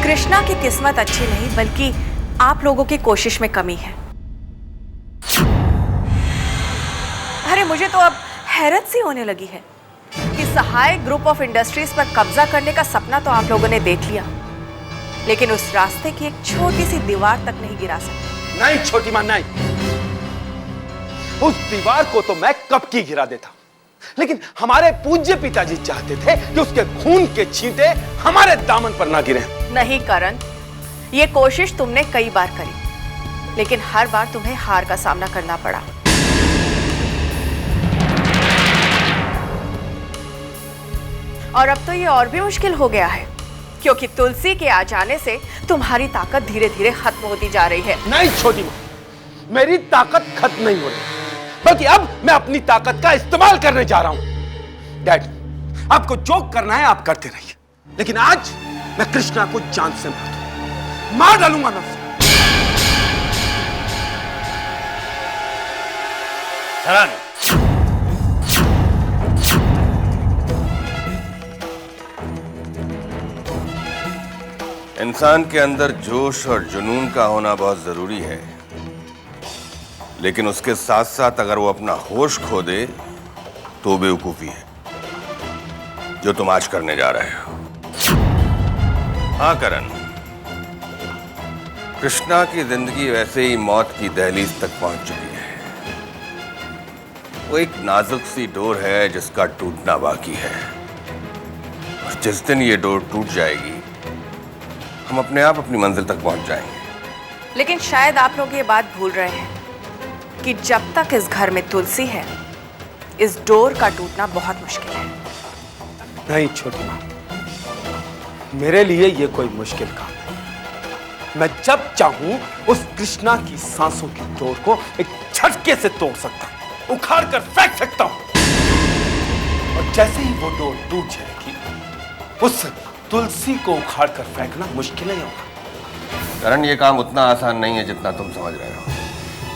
कृष्णा की किस्मत अच्छी नहीं, बल्कि आप लोगों की कोशिश में कमी है। अरे मुझे तो अब हैरत सी होने लगी है कि सहाय ग्रुप ऑफ इंडस्ट्रीज पर कब्जा करने का सपना तो आप लोगों ने देख लिया, लेकिन उस रास्ते की एक छोटी सी दीवार तक नहीं गिरा सकते। नहीं छोटी मां, नहीं, उस दीवार को तो मैं कब की गिरा देता, लेकिन हमारे पूज्य पिताजी चाहते थे कि उसके खून के छींटे हमारे दामन पर ना गिरे। नहीं करण, ये कोशिश तुमने कई बार करी, लेकिन हर बार तुम्हें हार का सामना करना पड़ा। और अब तो ये और भी मुश्किल हो गया है, क्योंकि तुलसी के आ जाने से तुम्हारी ताकत धीरे धीरे खत्म होती जा रही है। नहीं छोटी मां, मेरी ताकत खत्म नहीं हो रही, बल्कि अब मैं अपनी ताकत का इस्तेमाल करने जा रहा हूं। डैड, आपको जो करना है आप करते रहिए, लेकिन आज मैं कृष्णा को जान से मार डालूंगा मैं उसे। इंसान के अंदर जोश और जुनून का होना बहुत जरूरी है, लेकिन उसके साथ साथ अगर वो अपना होश खो दे तो बेवकूफी है, जो तुम आज करने जा रहे हो। हाँ करण, कृष्णा की जिंदगी वैसे ही मौत की दहलीज तक पहुंच चुकी है। वो एक नाजुक सी डोर है जिसका टूटना बाकी है, और जिस दिन ये डोर टूट जाएगी हम अपने आप अपनी मंजिल तक पहुंच जाएंगे। लेकिन शायद आप लोग ये बात भूल रहे हैं कि जब तक इस घर में तुलसी है, इस डोर का टूटना बहुत मुश्किल है। नहीं छोटी मां, मेरे लिए ये कोई मुश्किल काम नहीं। मैं जब चाहूं उस कृष्णा की सांसों की डोर को एक झटके से तोड़ सकता हूं, उखाड़ कर फेंक सकता हूं, और जैसे ही वो डोर टूट जाएगी, उस तुलसी को उखाड़ कर फेंकना मुश्किल नहीं होगा। करण, ये काम उतना आसान नहीं है जितना तुम समझ रहे हो।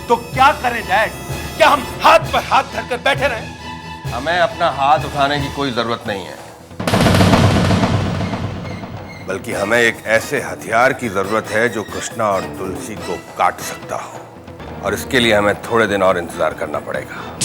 तो क्या करें डैड? क्या हम हाथ पर हाथ धरकर बैठे रहें? हमें अपना हाथ उठाने की कोई जरूरत नहीं है, बल्कि हमें एक ऐसे हथियार की जरूरत है जो कृष्णा और तुलसी को काट सकता हो, और इसके लिए हमें थोड़े दिन और इंतजार करना पड़ेगा।